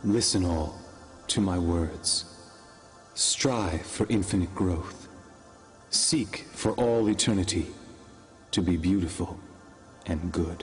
Listen all to my words. Strive for infinite growth. Seek for all eternity to be beautiful and good.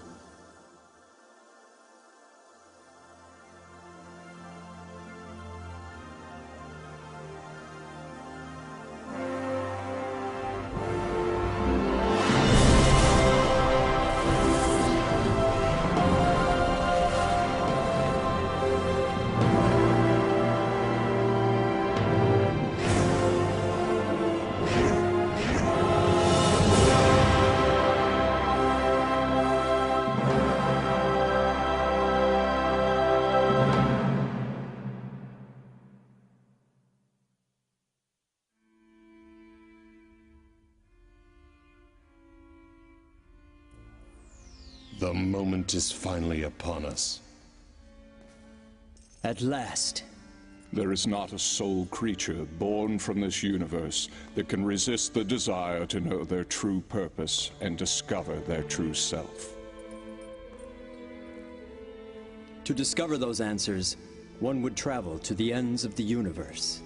The moment is finally upon us. At last. There is not a soul creature born from this universe that can resist the desire to know their true purpose and discover their true self. To discover those answers, one would travel to the ends of the universe.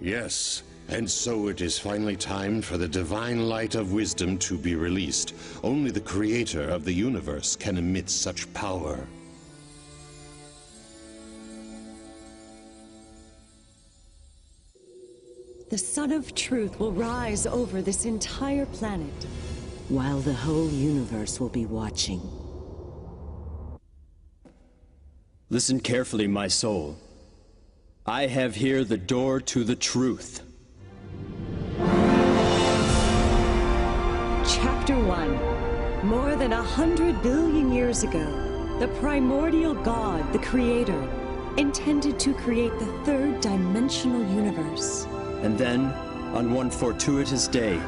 Yes, and so it is finally time for the divine light of wisdom to be released. Only the creator of the universe can emit such power. The Sun of Truth will rise over this entire planet, while the whole universe will be watching. Listen carefully, my soul. I have here the door to the truth. Chapter 1. More than 100 billion years ago, the primordial God, the Creator, intended to create the third dimensional universe. And then, on one fortuitous day,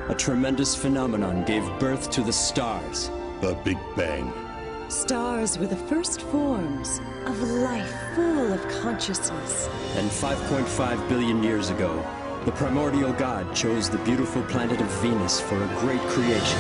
a tremendous phenomenon gave birth to the stars. The Big Bang. Stars were the first forms of life full of consciousness. And 5.5 billion years ago, the primordial God chose the beautiful planet of Venus for a great creation.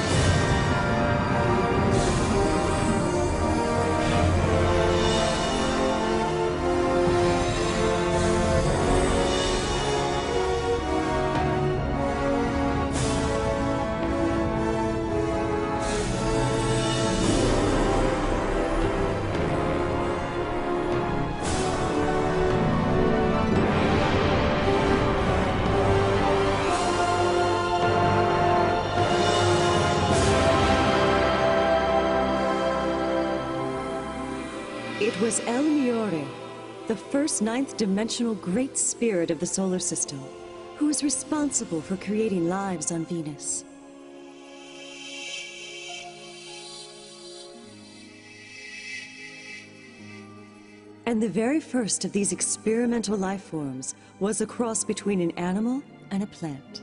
It was El Miore, the first ninth-dimensional great spirit of the solar system, who was responsible for creating lives on Venus. And the very first of these experimental life forms was a cross between an animal and a plant.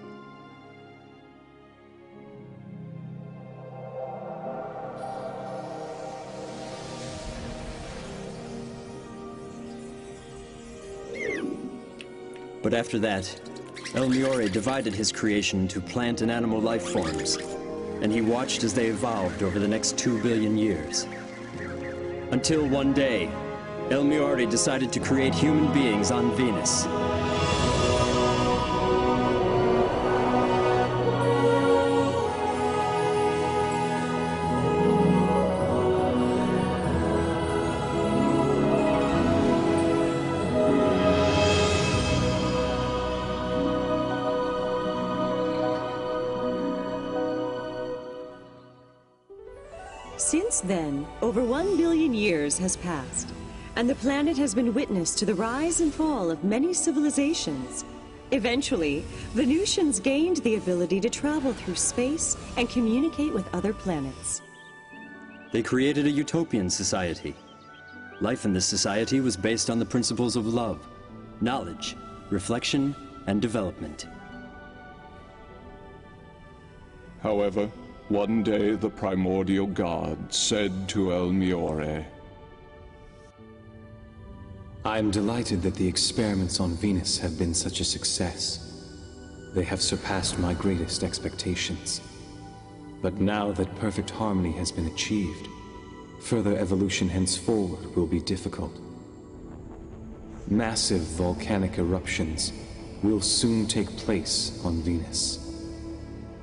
But after that, El Miore divided his creation to plant and animal life forms, and he watched as they evolved over the next 2 billion years. Until one day, El Miore decided to create human beings on Venus. Since then, over 1 billion years has passed, and the planet has been witness to the rise and fall of many civilizations. Eventually, Venusians gained the ability to travel through space and communicate with other planets. They created a utopian society. Life in this society was based on the principles of love, knowledge, reflection, and development. However, one day the primordial God said to El Miore, I'm delighted that the experiments on Venus have been such a success. They have surpassed my greatest expectations. But now that perfect harmony has been achieved, further evolution henceforward will be difficult. Massive volcanic eruptions will soon take place on Venus.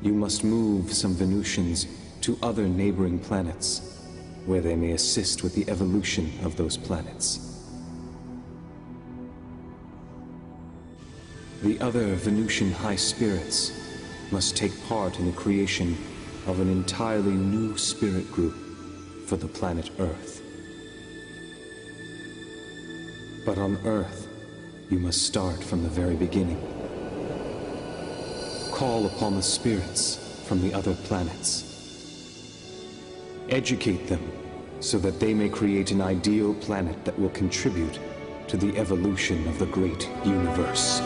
You must move some Venusians to other neighboring planets, where they may assist with the evolution of those planets. The other Venusian high spirits must take part in the creation of an entirely new spirit group for the planet Earth. But on Earth, you must start from the very beginning. Call upon the spirits from the other planets. Educate them so that they may create an ideal planet that will contribute to the evolution of the great universe.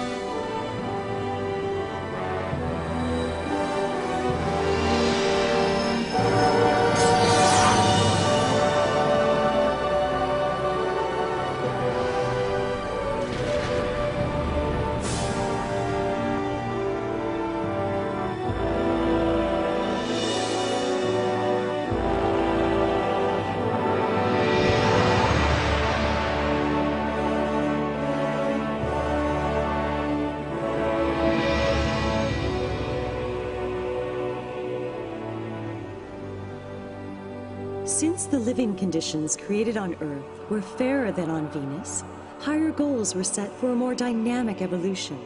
Since the living conditions created on Earth were fairer than on Venus, higher goals were set for a more dynamic evolution.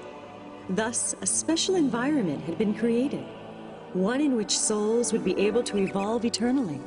Thus, a special environment had been created, one in which souls would be able to evolve eternally.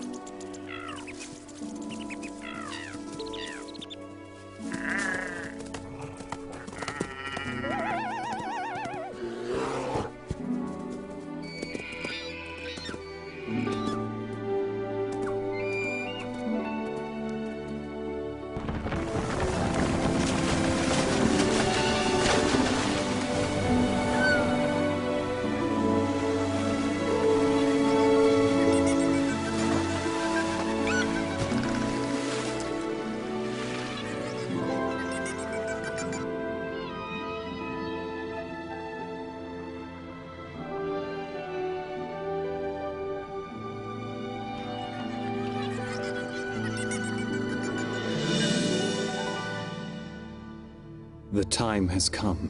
The time has come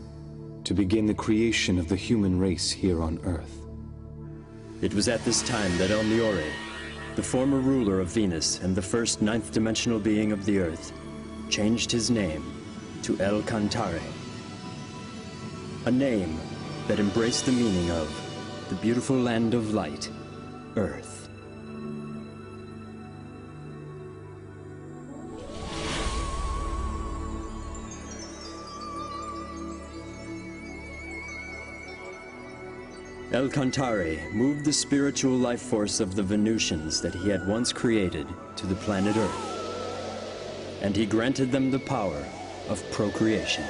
to begin the creation of the human race here on Earth. It was at this time that El Niore, the former ruler of Venus and the first ninth-dimensional being of the Earth, changed his name to El Cantare. A name that embraced the meaning of the beautiful land of light, Earth. El Cantare moved the spiritual life force of the Venusians that he had once created to the planet Earth, and he granted them the power of procreation.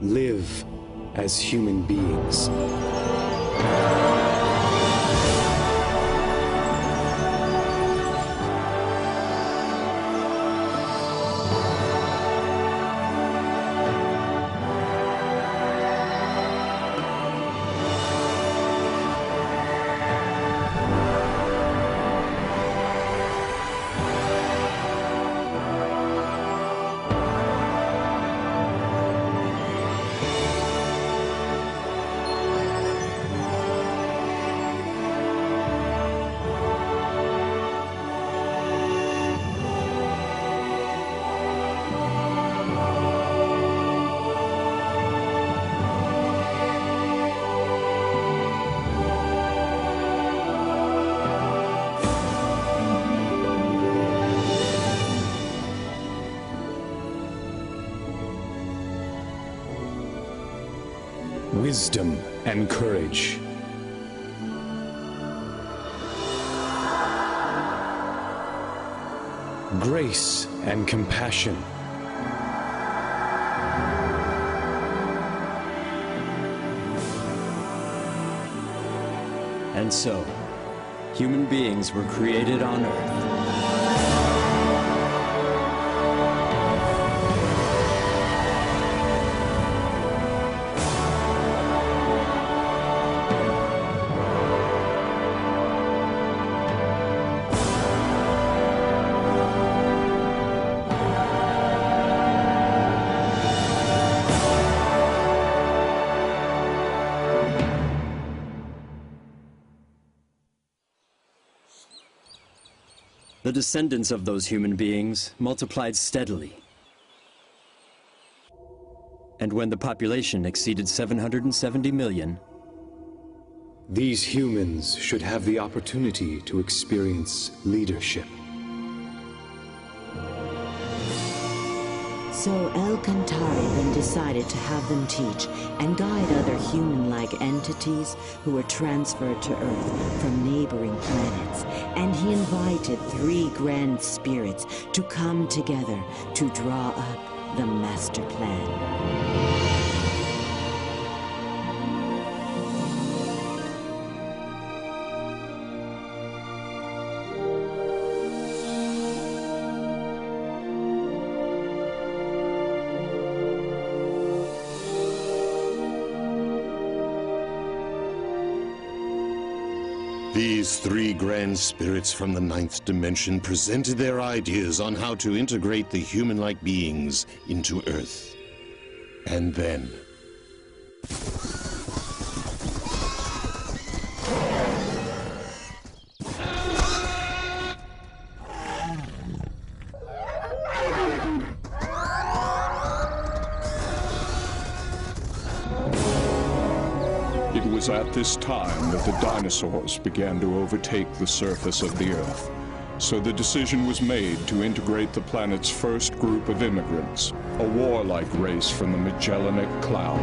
Live as human beings. Wisdom and courage. Grace and compassion. And so, human beings were created on Earth. The descendants of those human beings multiplied steadily. And when the population exceeded 770 million, these humans should have the opportunity to experience leadership. So El Cantari then decided to have them teach and guide other human-like entities who were transferred to Earth from neighboring planets. And he invited 3 grand spirits to come together to draw up the master plan. These 3 grand spirits from the 9th dimension presented their ideas on how to integrate the human-like beings into Earth. And then... It was at this time that the dinosaurs began to overtake the surface of the Earth. So the decision was made to integrate the planet's first group of immigrants, a warlike race from the Magellanic Cloud.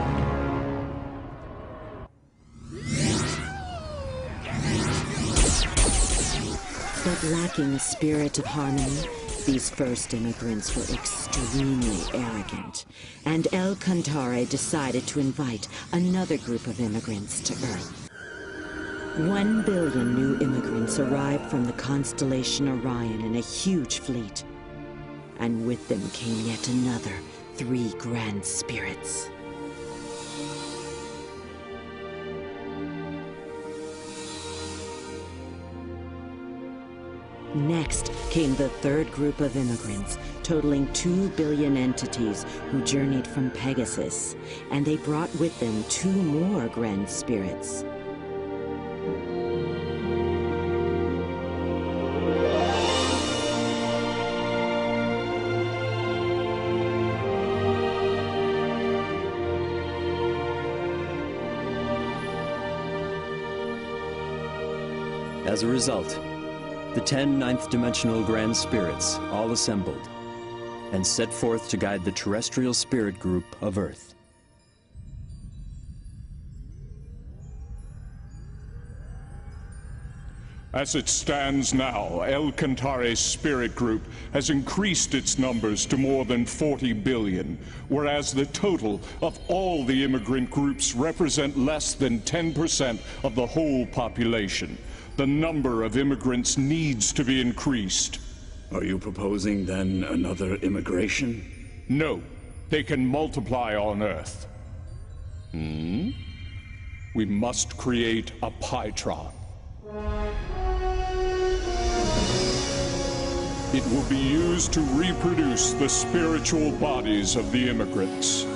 But lacking a spirit of harmony, these first immigrants were extremely arrogant, and El Cantare decided to invite another group of immigrants to Earth. 1 billion new immigrants arrived from the constellation Orion in a huge fleet, and with them came yet another 3 grand spirits. Next came the 3rd group of immigrants, totaling 2 billion entities who journeyed from Pegasus, and they brought with them 2 more grand spirits. as a result, the 10 ninth-dimensional Grand Spirits all assembled and set forth to guide the terrestrial spirit group of Earth. As it stands now, El Cantare's spirit group has increased its numbers to more than 40 billion, whereas the total of all the immigrant groups represent less than 10% of the whole population. The number of immigrants needs to be increased. Are you proposing, then, another immigration? No, they can multiply on Earth. We must create a Pytron. It will be used to reproduce the spiritual bodies of the immigrants.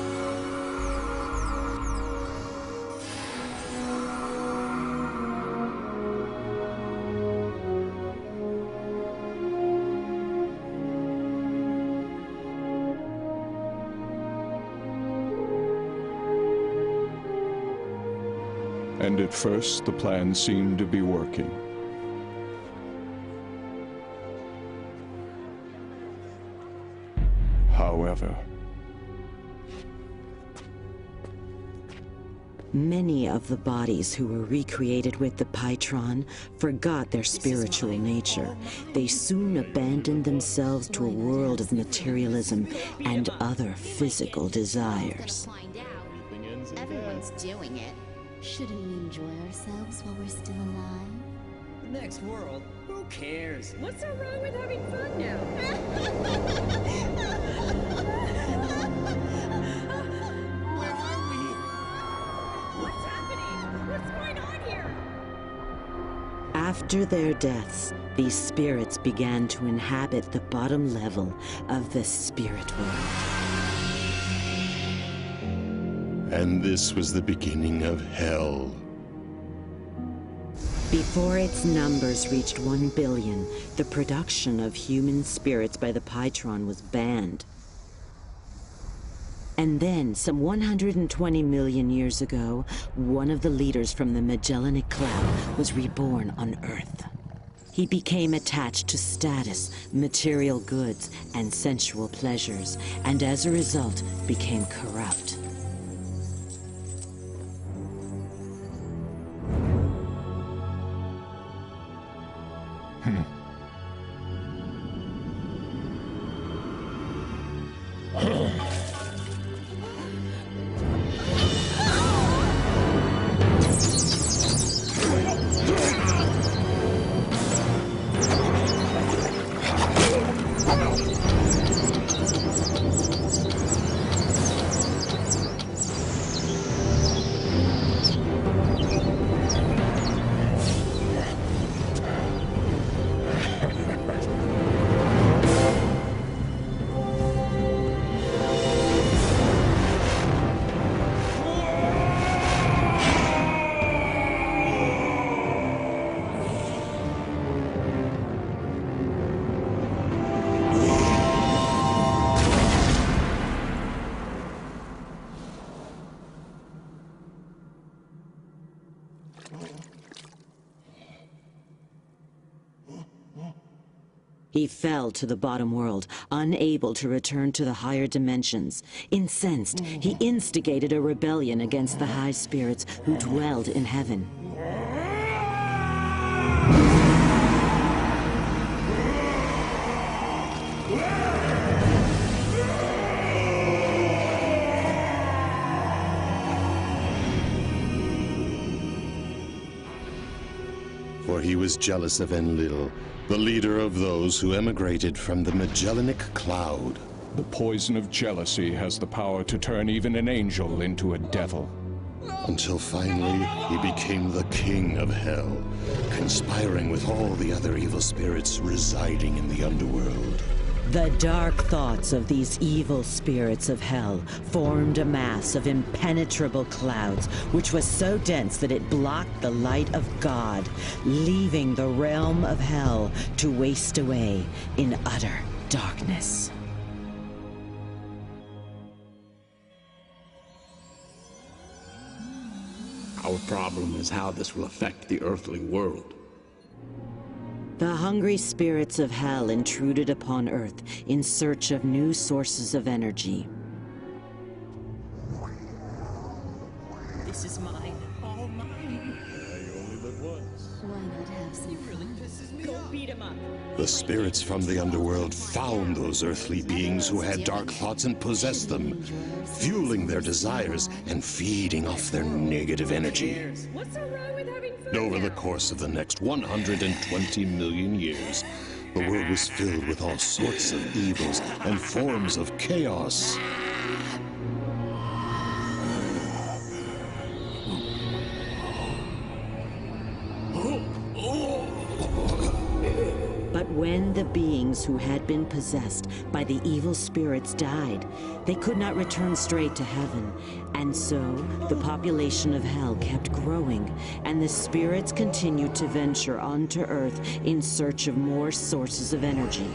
And at first, the plan seemed to be working. However, many of the bodies who were recreated with the Pytron forgot their spiritual nature. They soon abandoned themselves to a world of materialism and other physical desires. Everyone's doing it. Shouldn't we enjoy ourselves while we're still alive? The next world? Who cares? What's so wrong with having fun now? Where are we? What's happening? What's going on here? After their deaths, these spirits began to inhabit the bottom level of the spirit world. And this was the beginning of hell. Before its numbers reached 1 billion, the production of human spirits by the Pytron was banned. And then, some 120 million years ago, one of the leaders from the Magellanic Cloud was reborn on Earth. He became attached to status, material goods, and sensual pleasures, and as a result, became corrupt. He fell to the bottom world, unable to return to the higher dimensions. Incensed, he instigated a rebellion against the high spirits who dwelled in heaven. For he was jealous of Enlil, the leader of those who emigrated from the Magellanic Cloud. The poison of jealousy has the power to turn even an angel into a devil. Until finally, he became the king of hell, conspiring with all the other evil spirits residing in the underworld. The dark thoughts of these evil spirits of hell formed a mass of impenetrable clouds, which was so dense that it blocked the light of God, leaving the realm of hell to waste away in utter darkness. Our problem is how this will affect the earthly world. The hungry spirits of hell intruded upon Earth in search of new sources of energy. This is mine, all mine. You only live once. Why not have some fun? Go beat him up. The spirits from the underworld found those earthly beings who had dark thoughts and possessed them, fueling their desires and feeding off their negative energy. What's so wrong with having fun? Over the course of the next 120 million years, the world was filled with all sorts of evils and forms of chaos. But when the beings who had been possessed by the evil spirits died, they could not return straight to heaven. And so, the population of hell kept growing, and the spirits continued to venture onto Earth in search of more sources of energy.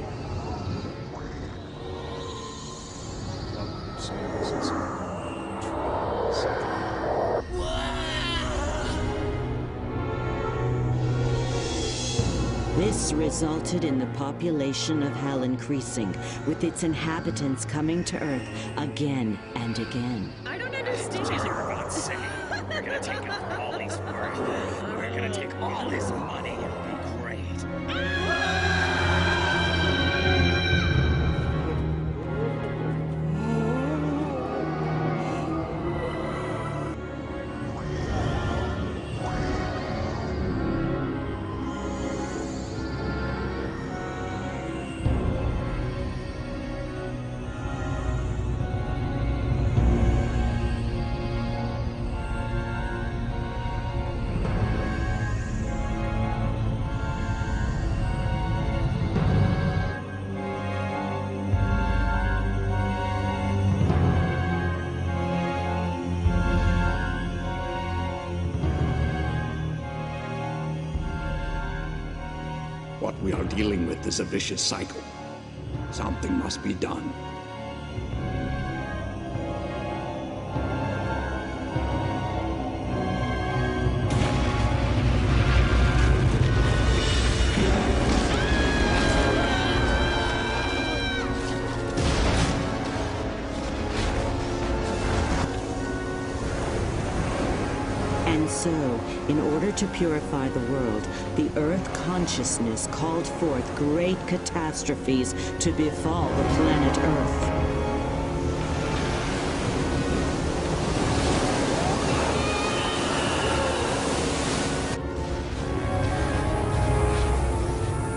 This resulted in the population of hell increasing, with its inhabitants coming to Earth again and again. I don't understand. You're about to say, we're gonna take all his work. We're gonna take all his money. It'll be great. what we are dealing with is a vicious cycle. Something must be done. So, in order to purify the world, the Earth consciousness called forth great catastrophes to befall the planet Earth.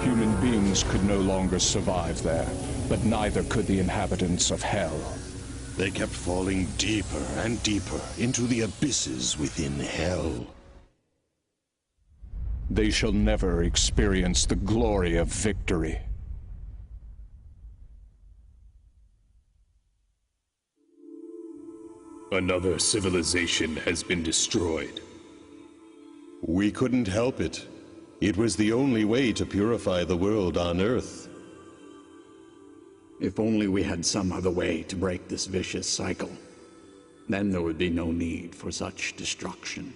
Human beings could no longer survive there, but neither could the inhabitants of Hell. They kept falling deeper and deeper into the abysses within Hell. They shall never experience the glory of victory. Another civilization has been destroyed. We couldn't help it. It was the only way to purify the world on Earth. If only we had some other way to break this vicious cycle. Then there would be no need for such destruction.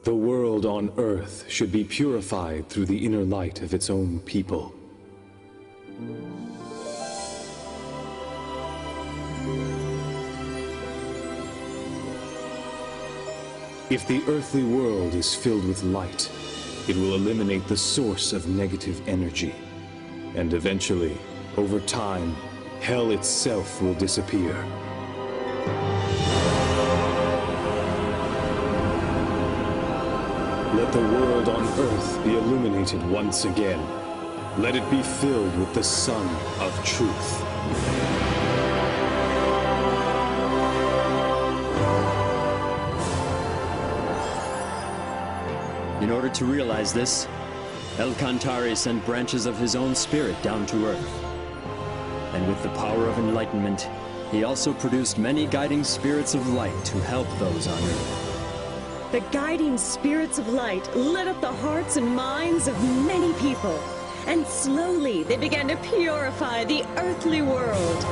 The world on Earth should be purified through the inner light of its own people. If the earthly world is filled with light, it will eliminate the source of negative energy. And eventually, over time, Hell itself will disappear. Let the world on Earth be illuminated once again. Let it be filled with the sun of truth. In order to realize this, El-Kantari sent branches of his own spirit down to Earth. And with the power of enlightenment, he also produced many guiding spirits of light to help those on Earth. The guiding spirits of light lit up the hearts and minds of many people, and slowly they began to purify the earthly world.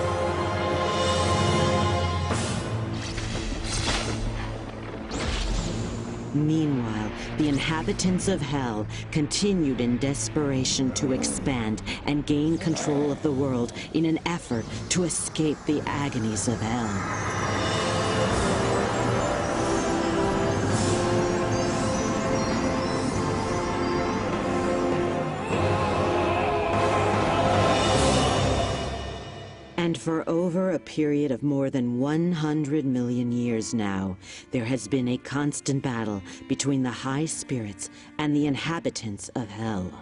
Meanwhile, the inhabitants of Hell continued in desperation to expand and gain control of the world in an effort to escape the agonies of Hell. And for over a period of more than 100 million years now, there has been a constant battle between the high spirits and the inhabitants of Hell.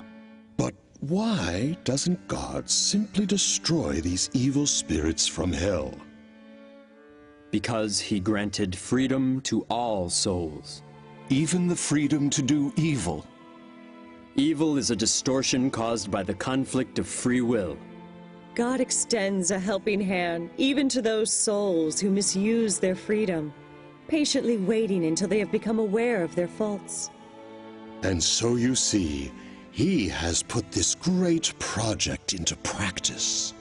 But why doesn't God simply destroy these evil spirits from Hell? Because he granted freedom to all souls. Even the freedom to do evil. Evil is a distortion caused by the conflict of free will. God extends a helping hand even to those souls who misuse their freedom, patiently waiting until they have become aware of their faults. And so you see, he has put this great project into practice.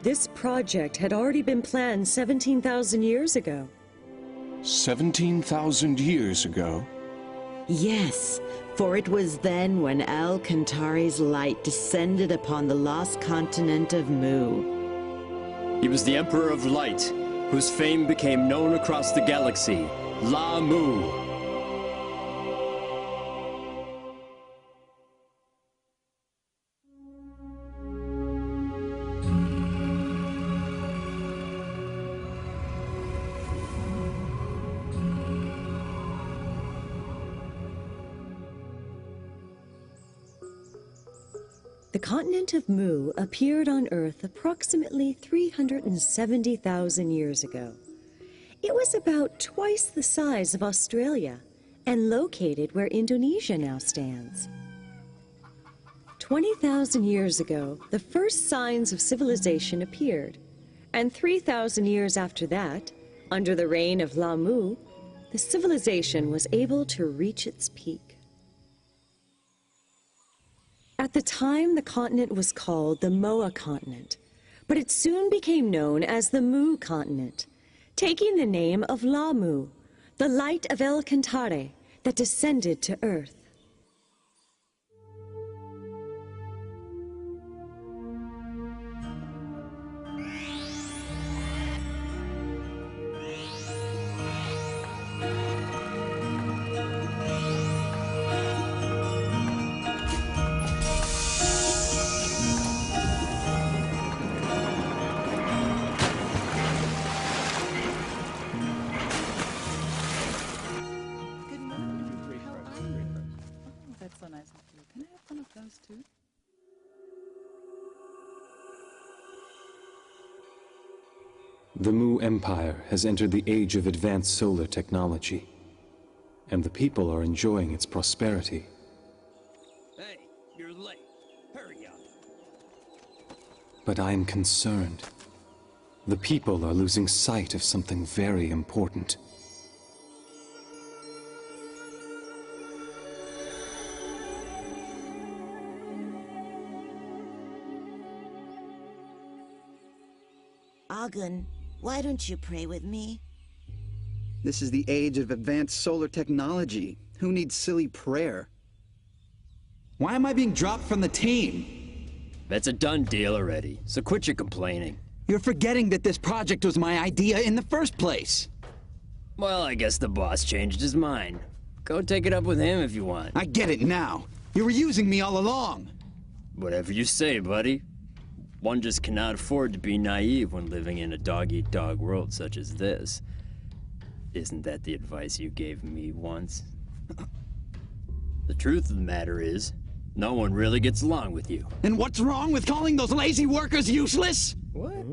This project had already been planned 17,000 years ago. 17,000 years ago? Yes, for it was then when El-Kantari's light descended upon the lost continent of Mu. He was the Emperor of Light, whose fame became known across the galaxy, La Mu. The continent of Mu appeared on Earth approximately 370,000 years ago. It was about twice the size of Australia and located where Indonesia now stands. 20,000 years ago, the first signs of civilization appeared, and 3,000 years after that, Under the reign of Lamu, the civilization was able to reach its peak. At the time, the continent was called the Moa continent, but it soon became known as the Mu continent, taking the name of Lamu, the light of El Cantare that descended to Earth. So nice of you. Can I have one of those too? The Mu Empire has entered the age of advanced solar technology, and the people are enjoying its prosperity. Hey, you're late. Hurry up. But I am concerned. The people are losing sight of something very important. Agun, why don't you pray with me? This is the age of advanced solar technology. Who needs silly prayer? Why am I being dropped from the team? That's a done deal already, so quit your complaining. You're forgetting that this project was my idea in the first place. Well, I guess the boss changed his mind. Go take it up with him if you want. I get it now. You were using me all along. Whatever you say, buddy. One just cannot afford to be naive when living in a dog-eat-dog world such as this. Isn't that the advice you gave me once? The truth of the matter is, no one really gets along with you. And what's wrong with calling those lazy workers useless? What?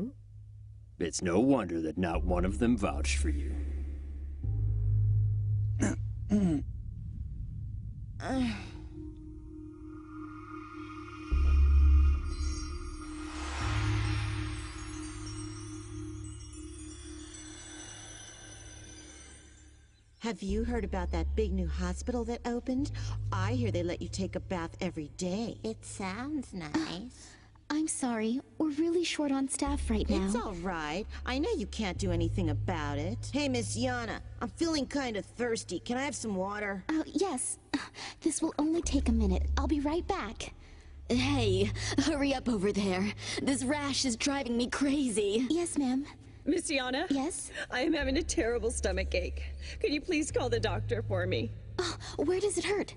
It's no wonder that not one of them vouched for you. Have you heard about that big new hospital that opened? I hear they let you take a bath every day. It sounds nice. I'm sorry, we're really short on staff right now. It's all right. I know you can't do anything about it. Hey, Miss Yana, I'm feeling kind of thirsty. Can I have some water? Oh, yes. This will only take a minute. I'll be right back. Hey, hurry up over there. This rash is driving me crazy. Yes, ma'am. Miss Yana? Yes? I am having a terrible stomach ache. Could you please call the doctor for me? Oh, where does it hurt?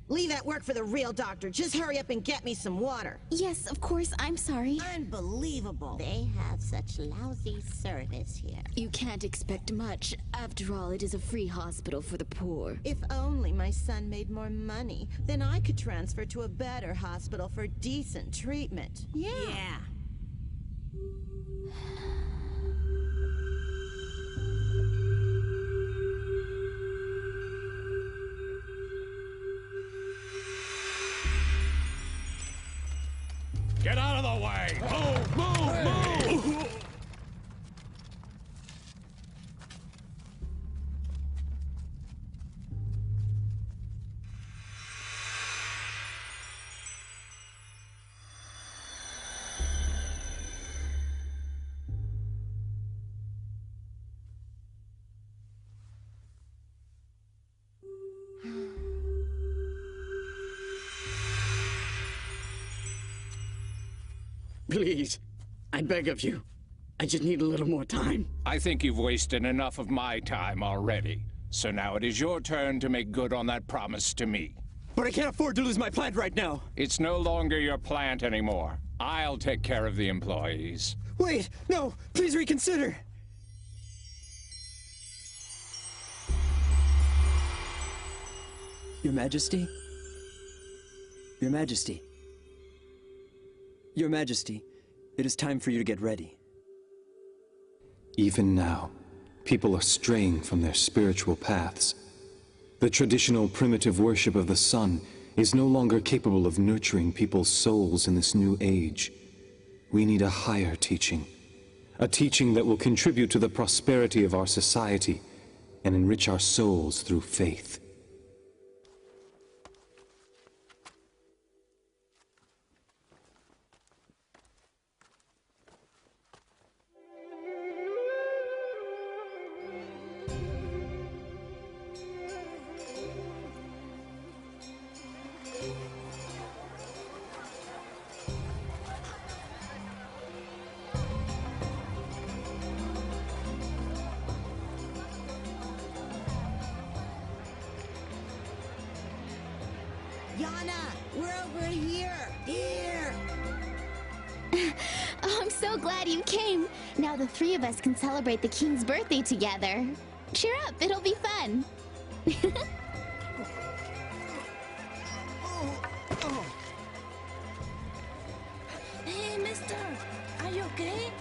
Leave that work for the real doctor. Just hurry up and get me some water. Yes, of course. I'm sorry. Unbelievable. They have such lousy service here. You can't expect much. After all, it is a free hospital for the poor. If only my son made more money, then I could transfer to a better hospital for decent treatment. Yeah. Get out of the way! Move! Move! Please, I beg of you. I just need a little more time. I think you've wasted enough of my time already. So now it is your turn to make good on that promise to me. But I can't afford to lose my plant right now. It's no longer your plant anymore. I'll take care of the employees. Wait, no, please reconsider. Your Majesty? Your Majesty? Your Majesty, it is time for you to get ready. Even now, people are straying from their spiritual paths. The traditional primitive worship of the sun is no longer capable of nurturing people's souls in this new age. We need a higher teaching, a teaching that will contribute to the prosperity of our society and enrich our souls through faith. Yana, we're over here! Here! Oh, I'm so glad you came. Now the three of us can celebrate the king's birthday together. Cheer up, it'll be fun. Hey, mister, are you okay?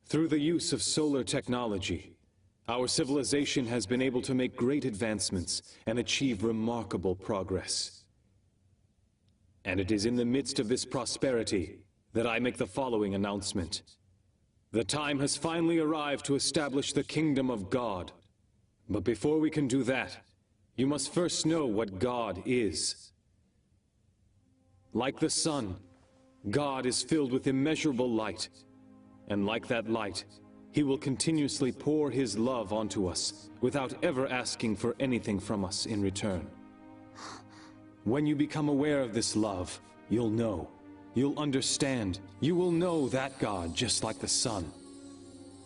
Through the use of solar technology, our civilization has been able to make great advancements and achieve remarkable progress. And it is in the midst of this prosperity that I make the following announcement. The time has finally arrived to establish the kingdom of God. But before we can do that, you must first know what God is. Like the sun, God is filled with immeasurable light. And like that light, He will continuously pour His love onto us without ever asking for anything from us in return. When you become aware of this love, you'll know, you'll understand, you will know that God just like the sun.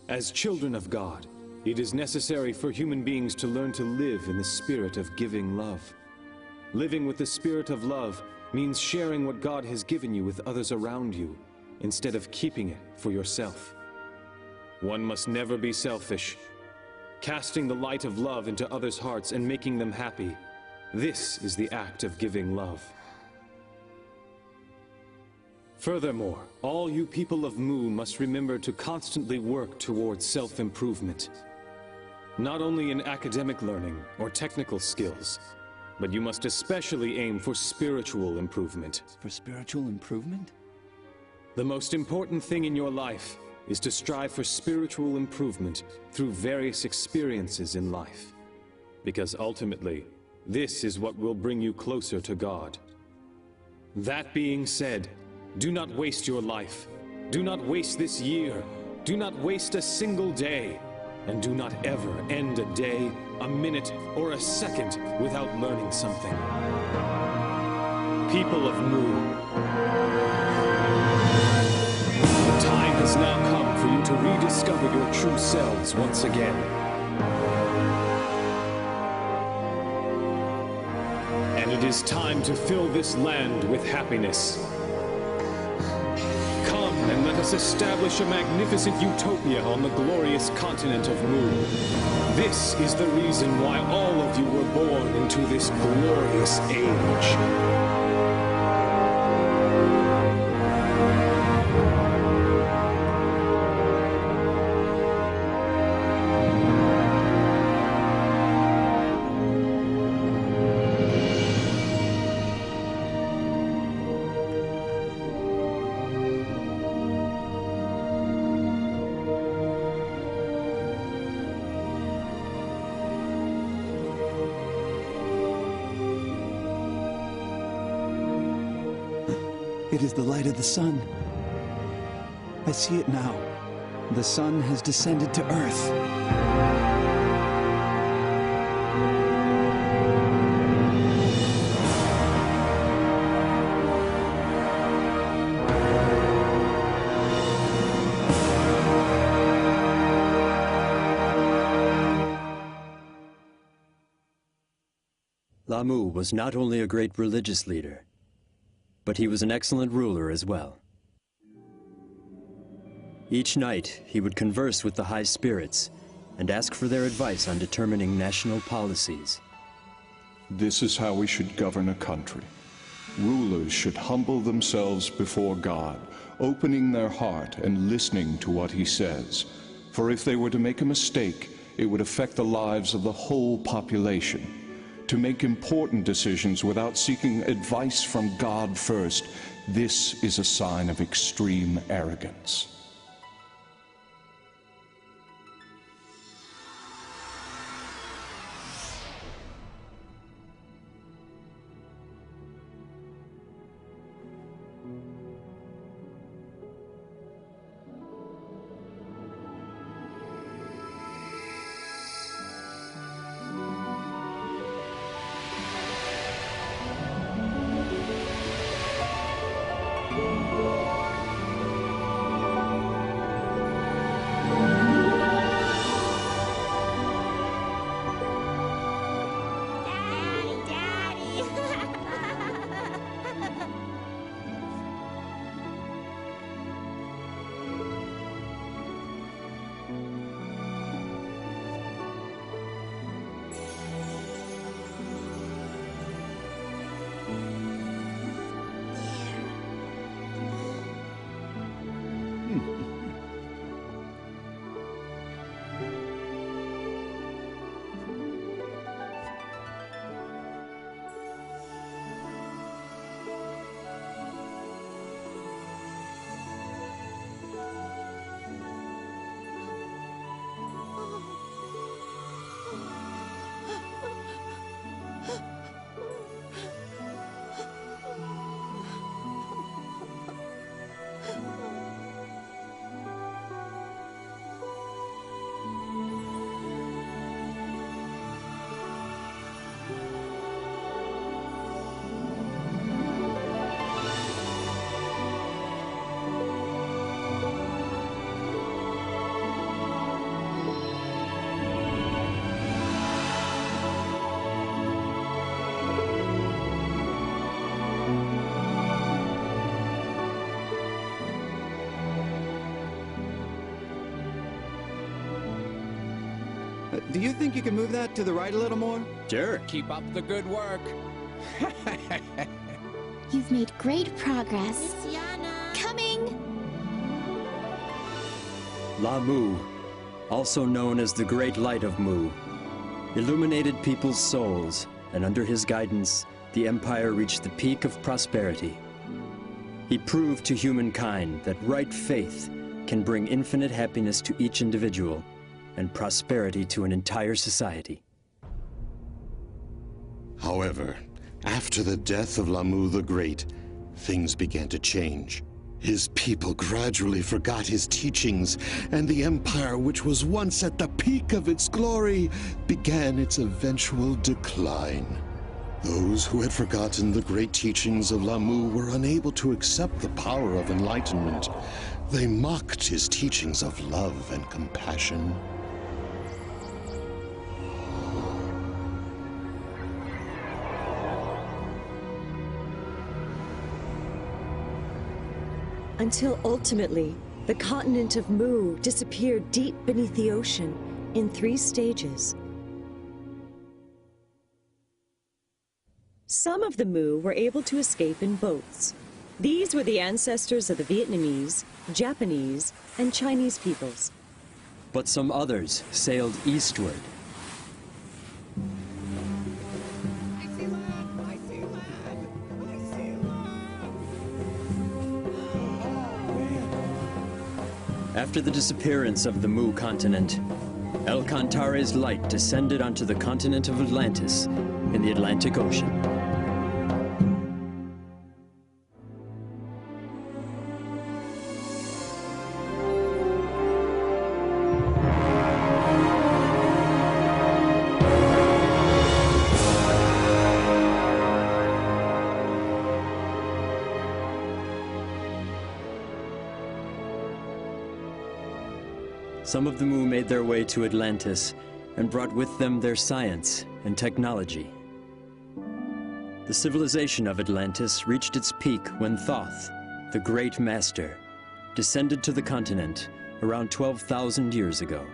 As children of God, it is necessary for human beings to learn to live in the spirit of giving love. Living with the spirit of love means sharing what God has given you with others around you, instead of keeping it for yourself. One must never be selfish. Casting the light of love into others' hearts and making them happy, this is the act of giving love. Furthermore, all you people of Mu must remember to constantly work towards self-improvement. Not only in academic learning or technical skills, but you must especially aim for spiritual improvement. For spiritual improvement? The most important thing in your life is to strive for spiritual improvement through various experiences in life. Because ultimately, this is what will bring you closer to God. That being said, do not waste your life. Do not waste this year. Do not waste a single day. And do not ever end a day, a minute, or a second without learning something. People of Mu, the time has now come for you to rediscover your true selves once again. And it is time to fill this land with happiness. Come and let us establish a magnificent utopia on the glorious continent of Mu. This is the reason why all of you were born into this glorious age. It is the light of the sun. I see it now. The sun has descended to Earth. Lamu was not only a great religious leader, but he was an excellent ruler as well. Each night, he would converse with the high spirits and ask for their advice on determining national policies. This is how we should govern a country. Rulers should humble themselves before God, opening their heart and listening to what he says. For if they were to make a mistake, it would affect the lives of the whole population. To make important decisions without seeking advice from God first, this is a sign of extreme arrogance. Do you think you can move that to the right a little more? Sure. Keep up the good work. You've made great progress. Coming! La Mu, also known as the Great Light of Mu, illuminated people's souls, and under his guidance, the Empire reached the peak of prosperity. He proved to humankind that right faith can bring infinite happiness to each individual and prosperity to an entire society. However, after the death of Lamu the Great, things began to change. His people gradually forgot his teachings, and the empire, which was once at the peak of its glory, began its eventual decline. Those who had forgotten the great teachings of Lamu were unable to accept the power of enlightenment. They mocked his teachings of love and compassion. Until ultimately, the continent of Mu disappeared deep beneath the ocean in 3 stages. Some of the Mu were able to escape in boats. These were the ancestors of the Vietnamese, Japanese, and Chinese peoples. But some others sailed eastward. After the disappearance of the Mu continent, El Cantare's light descended onto the continent of Atlantis in the Atlantic Ocean. Some of the Mu made their way to Atlantis and brought with them their science and technology. The civilization of Atlantis reached its peak when Thoth, the Great Master, descended to the continent around 12,000 years ago.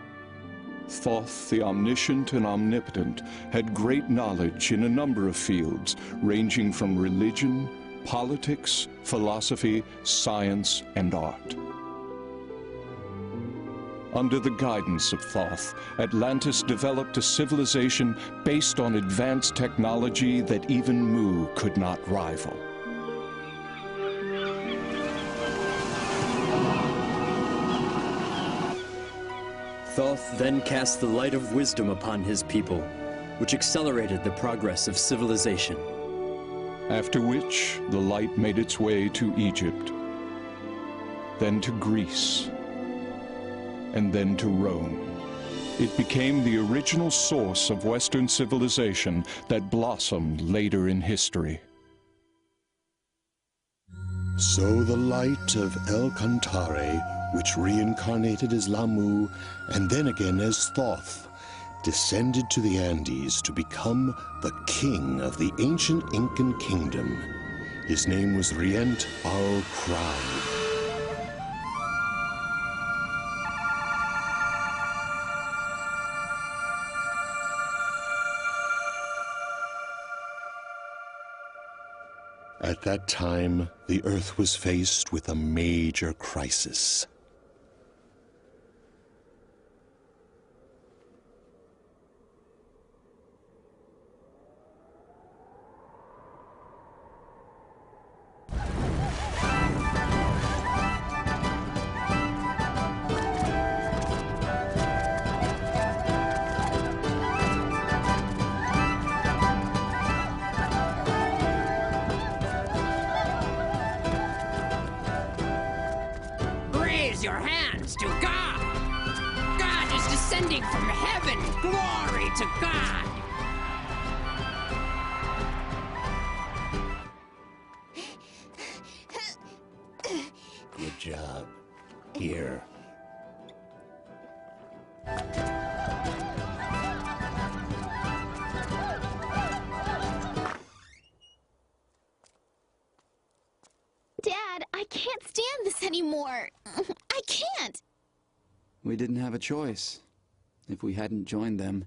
Thoth, the omniscient and omnipotent, had great knowledge in a number of fields, ranging from religion, politics, philosophy, science, and art. Under the guidance of Thoth, Atlantis developed a civilization based on advanced technology that even Mu could not rival. Thoth then cast the light of wisdom upon his people, which accelerated the progress of civilization. After which, the light made its way to Egypt, then to Greece, and then to Rome. It became the original source of Western civilization that blossomed later in history. So the light of El Cantare, which reincarnated as Lamu and then again as Thoth, descended to the Andes to become the king of the ancient Incan kingdom. His name was Rient al Crowd. At that time, the Earth was faced with a major crisis. Raise your hands to God! God is descending from heaven! Glory to God! Good job. Here. Dad, I can't stand this anymore. I can't. We didn't have a choice. If we hadn't joined them,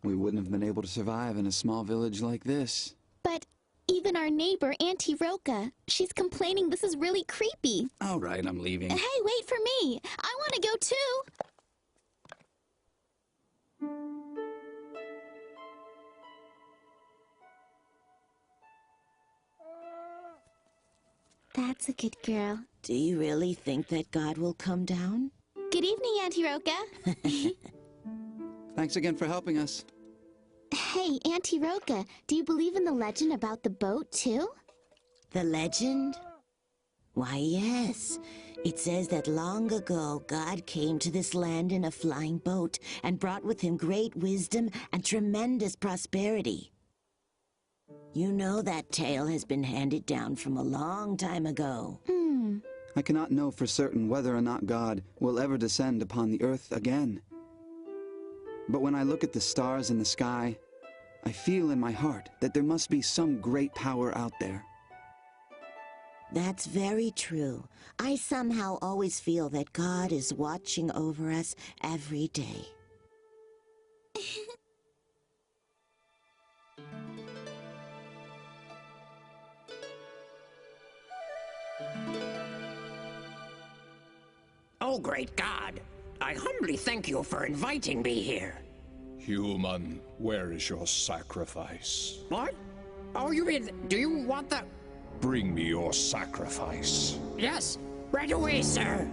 we wouldn't have been able to survive in a small village like this. But even our neighbor, Auntie Roka, she's complaining this is really creepy. All right, I'm leaving. Hey, wait for me. I want to go too. That's a good girl. Do you really think that God will come down? Good evening, Auntie Roka. Thanks again for helping us. Hey, Auntie Roka, do you believe in the legend about the boat, too? The legend? Why, yes. It says that long ago, God came to this land in a flying boat and brought with him great wisdom and tremendous prosperity. You know that tale has been handed down from a long time ago. I cannot know for certain whether or not God will ever descend upon the earth again. But when I look at the stars in the sky, I feel in my heart that there must be some great power out there. That's very true. I somehow always feel that God is watching over us every day. Oh, great God! I humbly thank you for inviting me here. Human, where is your sacrifice? What? Oh, you mean, do you want the... Bring me your sacrifice. Yes, right away, sir.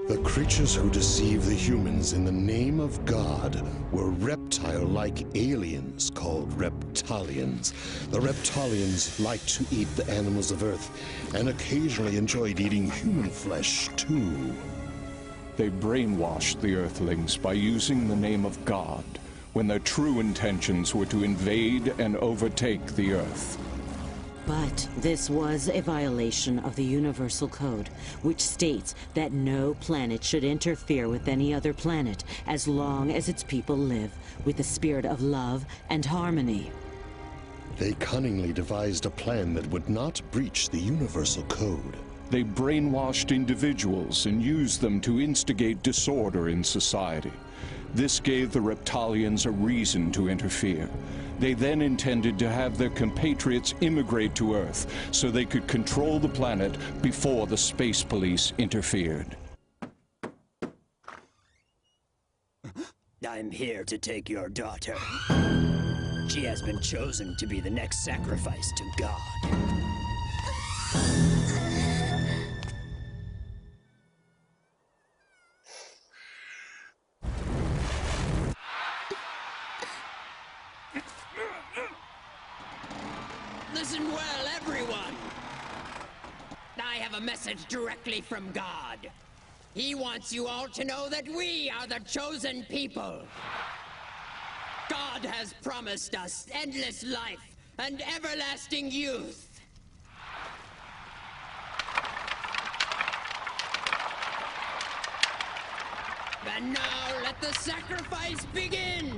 The creatures who deceive the humans in the name of God were reptile-like aliens called reptilians. The reptilians liked to eat the animals of Earth and occasionally enjoyed eating human flesh, too. They brainwashed the Earthlings by using the name of God, when their true intentions were to invade and overtake the Earth. But this was a violation of the Universal Code, which states that no planet should interfere with any other planet as long as its people live with a spirit of love and harmony. They cunningly devised a plan that would not breach the universal code. They brainwashed individuals and used them to instigate disorder in society. This gave the Reptalians a reason to interfere. They then intended to have their compatriots immigrate to Earth so they could control the planet before the space police interfered. I'm here to take your daughter. She has been chosen to be the next sacrifice to God. Listen well, everyone. I have a message directly from God. He wants you all to know that we are the chosen people. God has promised us endless life and everlasting youth. And now let the sacrifice begin!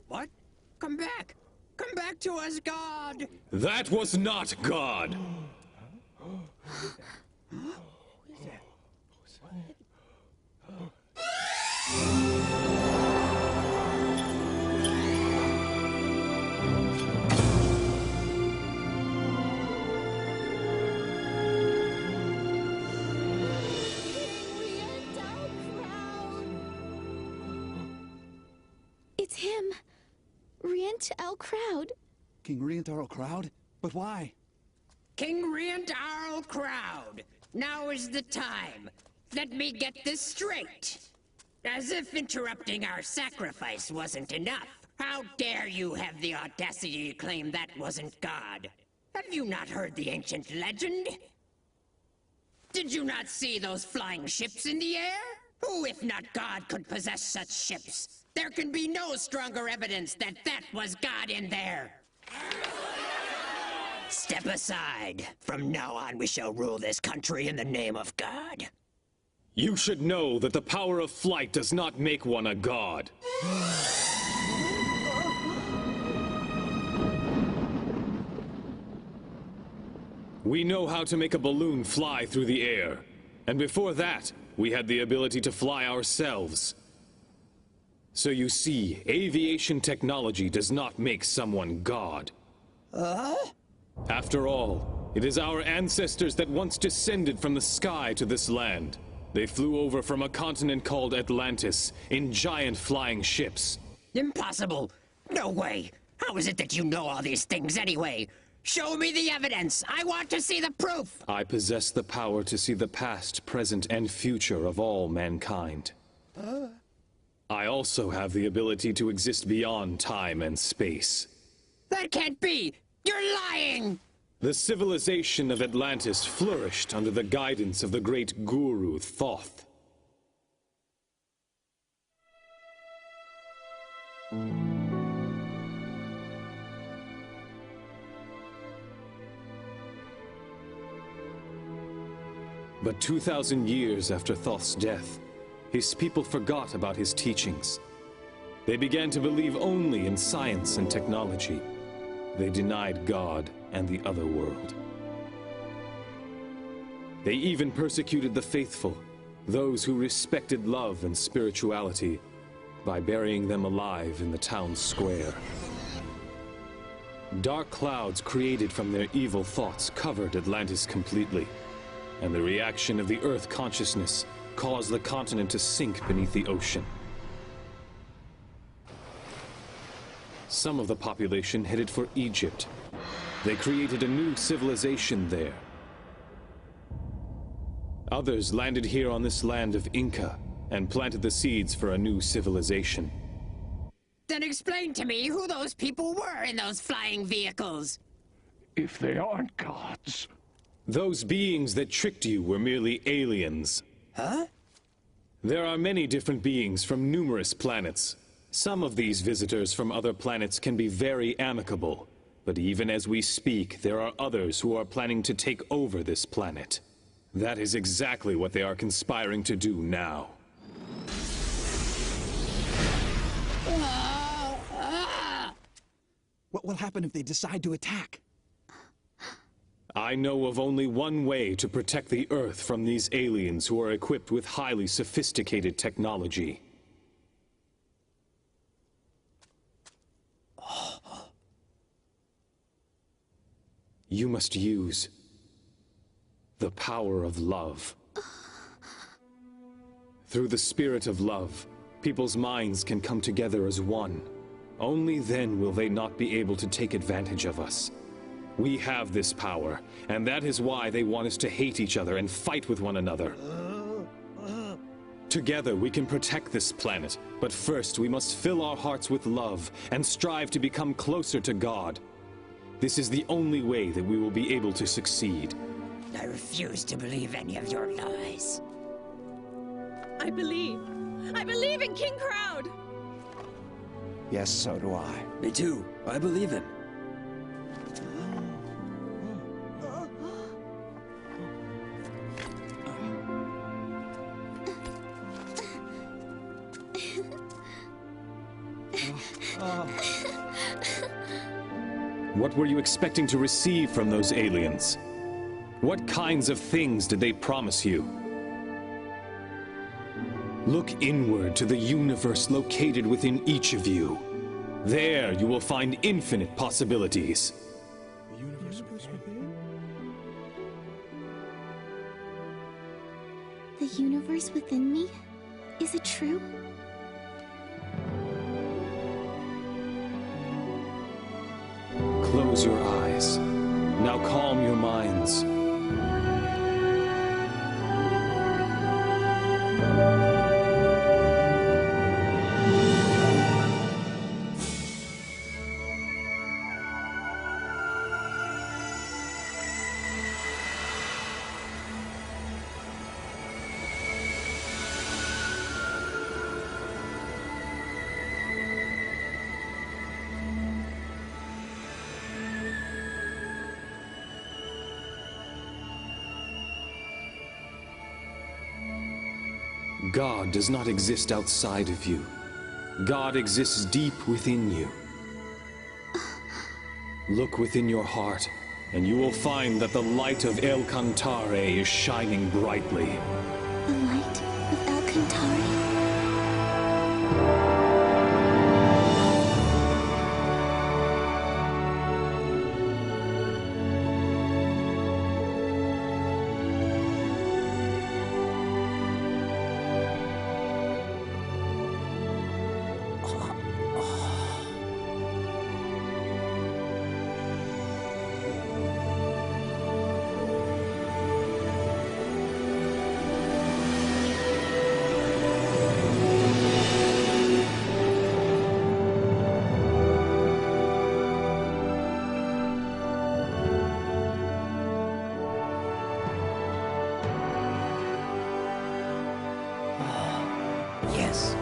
What? Come back! Come back to us, God! That was not God! It's him. Rient El Crowd. King Rientarl Crowd? But why? King Rientarl Crowd, now is the time. Let me get this straight. As if interrupting our sacrifice wasn't enough. How dare you have the audacity to claim that wasn't God? Have you not heard the ancient legend? Did you not see those flying ships in the air? Who, if not God, could possess such ships? There can be no stronger evidence that that was God in there. Step aside. From now on, we shall rule this country in the name of God. You should know that the power of flight does not make one a god. We know how to make a balloon fly through the air. And before that, we had the ability to fly ourselves. So you see, aviation technology does not make someone God. After all, it is our ancestors that once descended from the sky to this land. They flew over from a continent called Atlantis in giant flying ships. Impossible! No way! How is it that you know all these things anyway? Show me the evidence! I want to see the proof! I possess the power to see the past, present, and future of all mankind. I also have the ability to exist beyond time and space. That can't be! You're lying! The civilization of Atlantis flourished under the guidance of the great guru Thoth. But 2,000 years after Thoth's death, his people forgot about his teachings. They began to believe only in science and technology. They denied God and the other world. They even persecuted the faithful, those who respected love and spirituality, by burying them alive in the town square. Dark clouds created from their evil thoughts covered Atlantis completely, and the reaction of the Earth consciousness caused the continent to sink beneath the ocean. Some of the population headed for Egypt. They created a new civilization there. Others landed here on this land of Inca and planted the seeds for a new civilization. Then explain to me who those people were in those flying vehicles. If they aren't gods. Those beings that tricked you were merely aliens. Huh? There are many different beings from numerous planets. Some of these visitors from other planets can be very amicable, but even as we speak, there are others who are planning to take over this planet. That is exactly what they are conspiring to do now. What will happen if they decide to attack? I know of only one way to protect the Earth from these aliens who are equipped with highly sophisticated technology. You must use the power of love. Through the spirit of love, people's minds can come together as one. Only then will they not be able to take advantage of us. We have this power, and that is why they want us to hate each other and fight with one another. Together we can protect this planet, but first we must fill our hearts with love and strive to become closer to God. This is the only way that we will be able to succeed. I refuse to believe any of your lies. I believe in King Crowd! Yes, so do I. Me too. I believe him. What were you expecting to receive from those aliens? What kinds of things did they promise you? Look inward to the universe located within each of you. There you will find infinite possibilities. The universe within? The universe within me? Is it true? Close your eyes. Now calm your minds. God does not exist outside of you. God exists deep within you. Look within your heart, and you will find that the light of El Cantare is shining brightly. The light of El Cantare?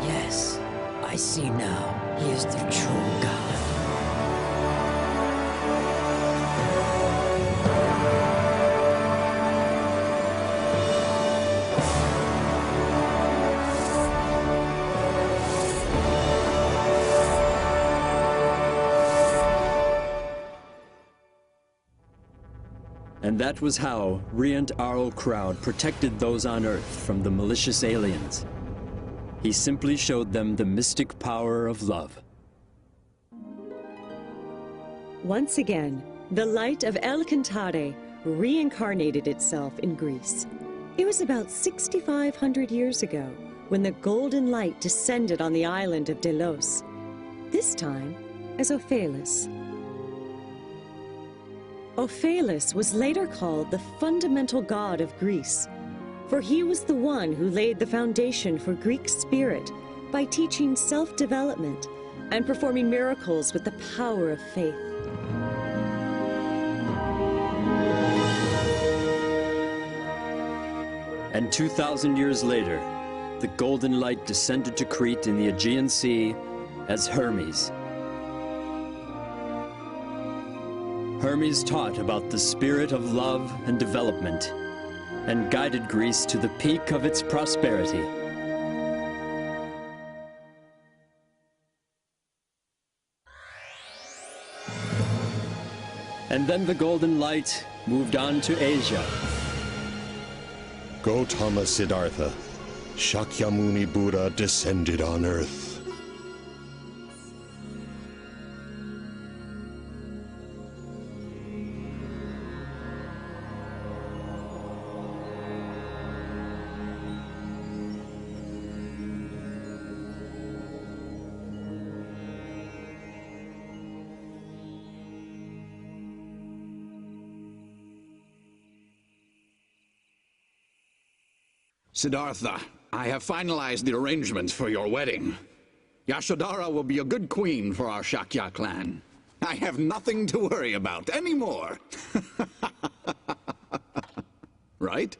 Yes, I see now. He is the true God. And that was how Riant Arl Crowd protected those on Earth from the malicious aliens. He simply showed them the mystic power of love. Once again, the light of El Cantare reincarnated itself in Greece. It was about 6,500 years ago when the golden light descended on the island of Delos, this time as Ophelis. Ophelis was later called the fundamental god of Greece, for he was the one who laid the foundation for Greek spirit by teaching self-development and performing miracles with the power of faith. And 2,000 years later, the golden light descended to Crete in the Aegean Sea as Hermes. Hermes taught about the spirit of love and development, and guided Greece to the peak of its prosperity. And then the golden light moved on to Asia. Gautama Siddhartha, Shakyamuni Buddha descended on Earth. Siddhartha, I have finalized the arrangements for your wedding. Yashodhara will be a good queen for our Shakya clan. I have nothing to worry about anymore. Right?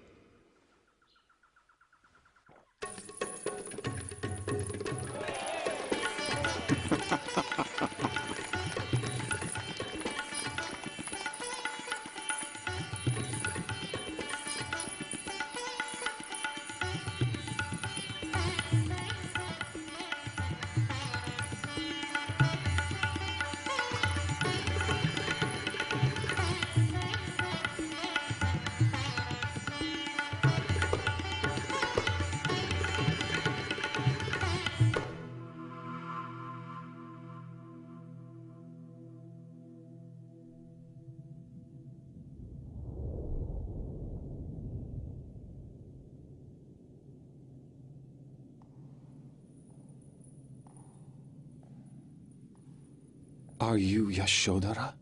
Are you Yashodhara?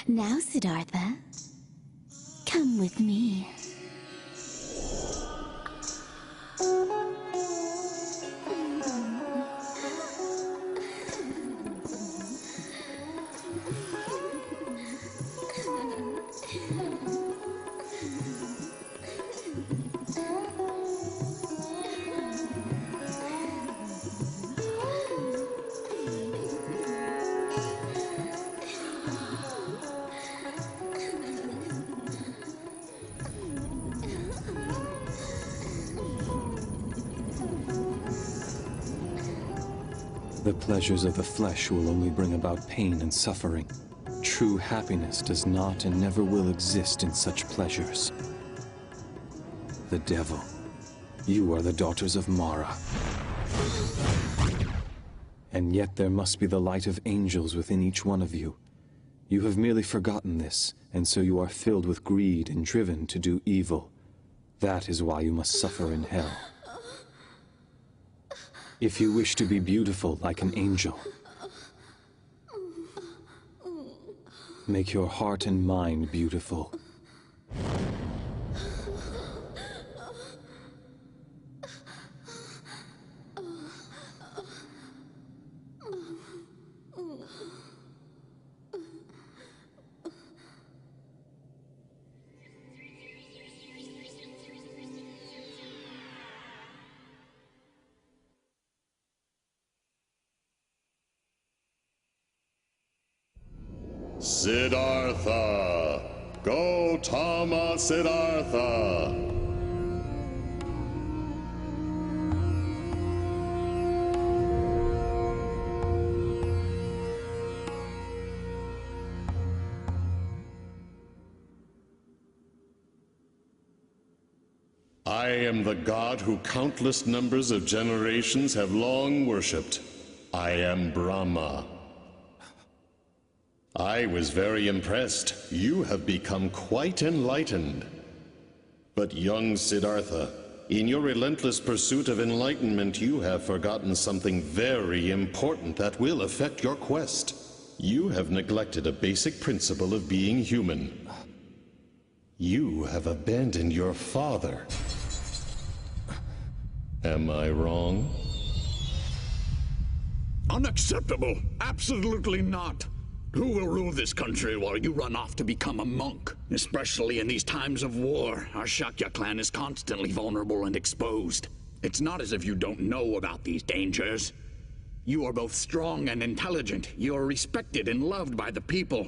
Now, Siddhartha, come with me. The pleasures of the flesh will only bring about pain and suffering. True happiness does not and never will exist in such pleasures. The devil. You are the daughters of Mara. And yet there must be the light of angels within each one of you. You have merely forgotten this, and so you are filled with greed and driven to do evil. That is why you must suffer in hell. If you wish to be beautiful like an angel, make your heart and mind beautiful. Siddhartha! Gautama Siddhartha! I am the god who countless numbers of generations have long worshipped. I am Brahma. I was very impressed. You have become quite enlightened. But young Siddhartha, in your relentless pursuit of enlightenment, you have forgotten something very important that will affect your quest. You have neglected a basic principle of being human. You have abandoned your father. Am I wrong? Unacceptable! Absolutely not! Who will rule this country while you run off to become a monk? Especially in these times of war, our Shakya clan is constantly vulnerable and exposed. It's not as if you don't know about these dangers. You are both strong and intelligent. You are respected and loved by the people.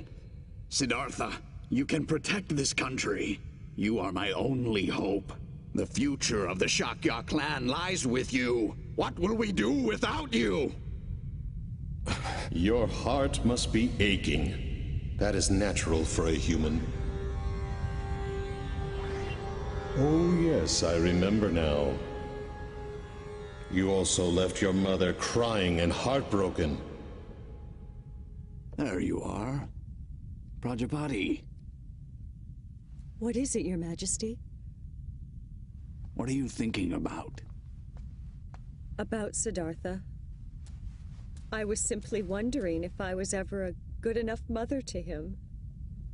Siddhartha, you can protect this country. You are my only hope. The future of the Shakya clan lies with you. What will we do without you? Your heart must be aching. That is natural for a human. Oh yes, I remember now. You also left your mother crying and heartbroken. There you are. Prajapati. What is it, Your Majesty? What are you thinking about? About Siddhartha. I was simply wondering if I was ever a good enough mother to him.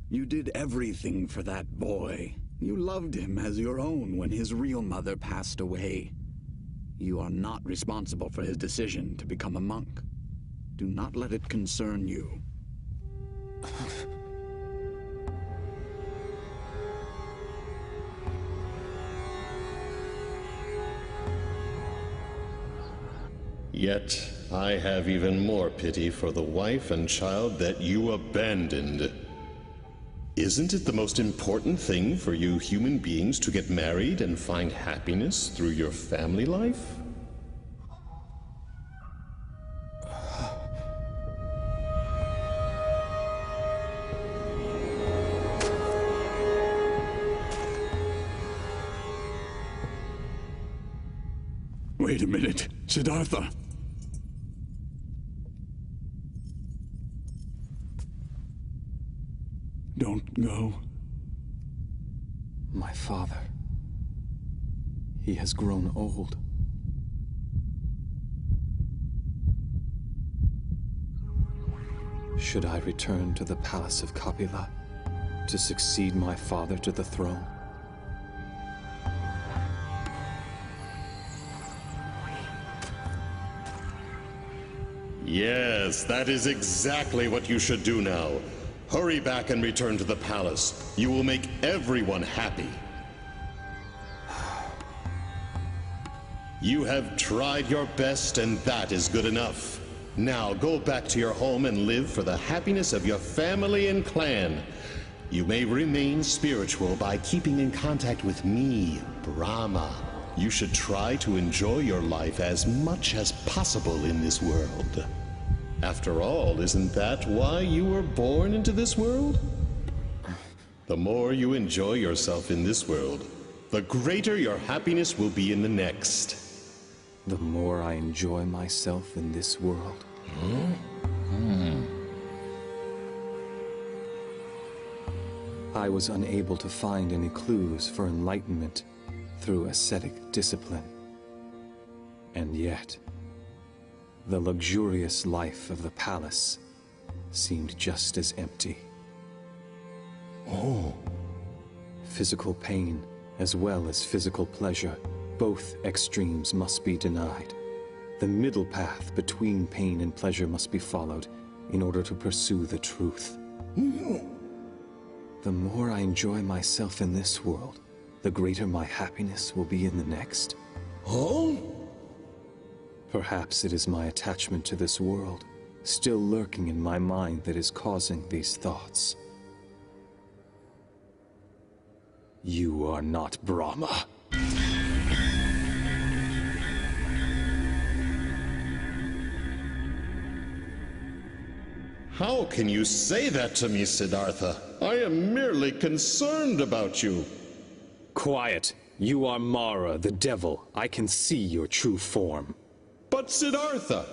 You did everything for that boy. You loved him as your own when his real mother passed away. You are not responsible for his decision to become a monk. Do not let it concern you. Yet, I have even more pity for the wife and child that you abandoned. Isn't it the most important thing for you human beings to get married and find happiness through your family life? Wait a minute, Siddhartha. Don't go. My father. He has grown old. Should I return to the palace of Kapila to succeed my father to the throne? Yes, that is exactly what you should do now. Hurry back and return to the palace. You will make everyone happy. You have tried your best, and that is good enough. Now go back to your home and live for the happiness of your family and clan. You may remain spiritual by keeping in contact with me, Brahma. You should try to enjoy your life as much as possible in this world. After all, isn't that why you were born into this world? The more you enjoy yourself in this world, the greater your happiness will be in the next. The more I enjoy myself in this world. I was unable to find any clues for enlightenment through ascetic discipline. And yet, the luxurious life of the palace seemed just as empty. Oh. Physical pain, as well as physical pleasure, both extremes must be denied. The middle path between pain and pleasure must be followed in order to pursue the truth. The more I enjoy myself in this world, the greater my happiness will be in the next. Oh? Perhaps it is my attachment to this world, still lurking in my mind, that is causing these thoughts. You are not Brahma. How can you say that to me, Siddhartha? I am merely concerned about you. Quiet. You are Mara, the devil. I can see your true form. But Siddhartha!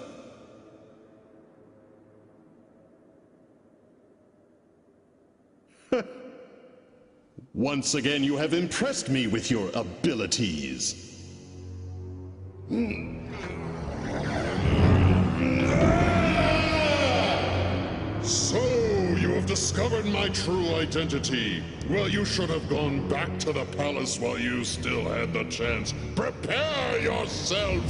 Once again, you have impressed me with your abilities. So, you have discovered my true identity. Well, you should have gone back to the palace while you still had the chance. Prepare yourself!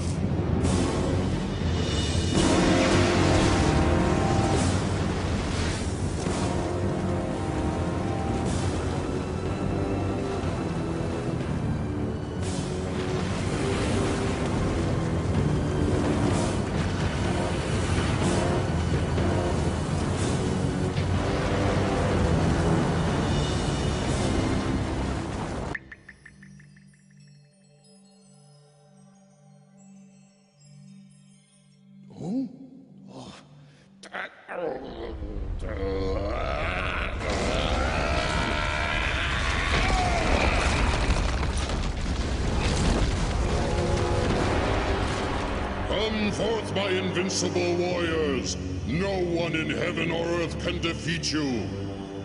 Come forth, my invincible warriors! No one in heaven or earth can defeat you!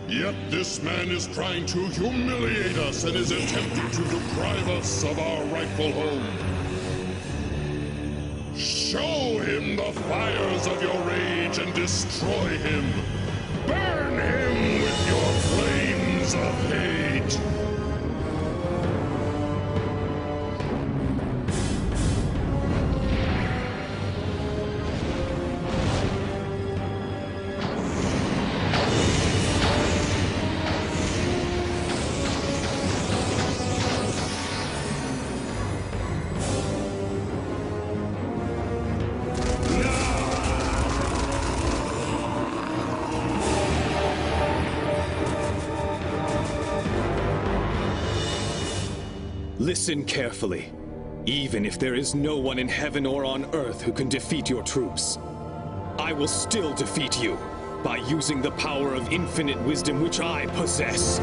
Yet this man is trying to humiliate us and is attempting to deprive us of our rightful home. Show him the fires of your rage and destroy him! Burn him with your flames of hate! Listen carefully. Even if there is no one in heaven or on earth who can defeat your troops, I will still defeat you by using the power of infinite wisdom which I possess.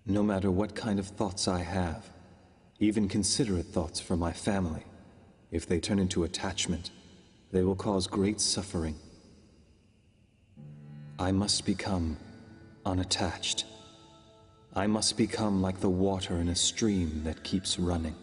No matter what kind of thoughts I have, even considerate thoughts for my family, if they turn into attachment, they will cause great suffering. I must become unattached. I must become like the water in a stream that keeps running.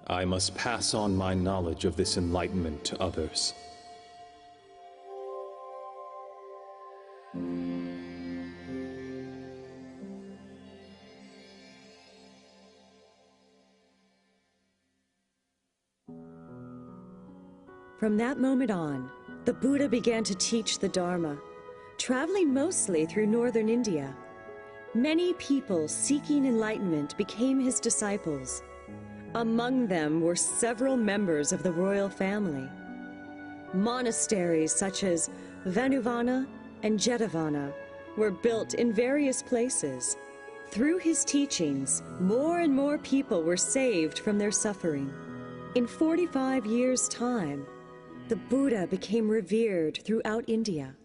I must pass on my knowledge of this enlightenment to others. From that moment on, the Buddha began to teach the Dharma, traveling mostly through northern India. Many people seeking enlightenment became his disciples. Among them were several members of the royal family. Monasteries such as Vanuvana and Jetavana were built in various places. Through his teachings, more and more people were saved from their suffering. In 45 years' time, the Buddha became revered throughout India.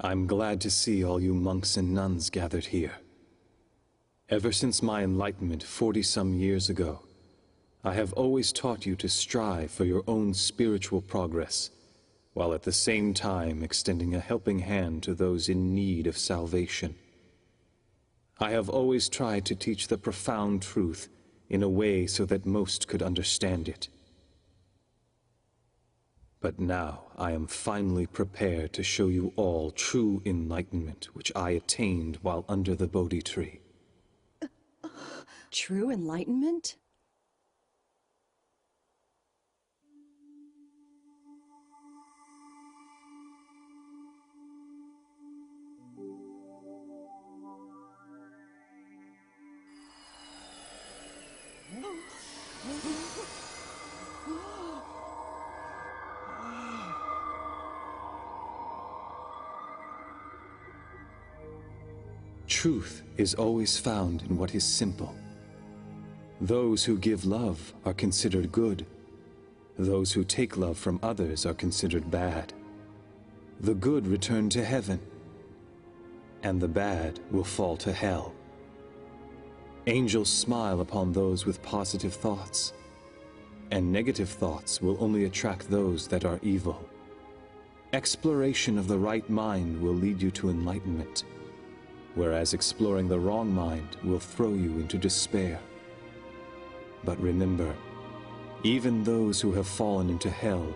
I'm glad to see all you monks and nuns gathered here. Ever since my enlightenment 40-some years ago, I have always taught you to strive for your own spiritual progress, while at the same time extending a helping hand to those in need of salvation. I have always tried to teach the profound truth in a way so that most could understand it. But now I am finally prepared to show you all true enlightenment, which I attained while under the Bodhi tree. True enlightenment? Truth is always found in what is simple. Those who give love are considered good. Those who take love from others are considered bad. The good return to heaven, and the bad will fall to hell. Angels smile upon those with positive thoughts, and negative thoughts will only attract those that are evil. Exploration of the right mind will lead you to enlightenment, whereas exploring the wrong mind will throw you into despair. But remember, even those who have fallen into hell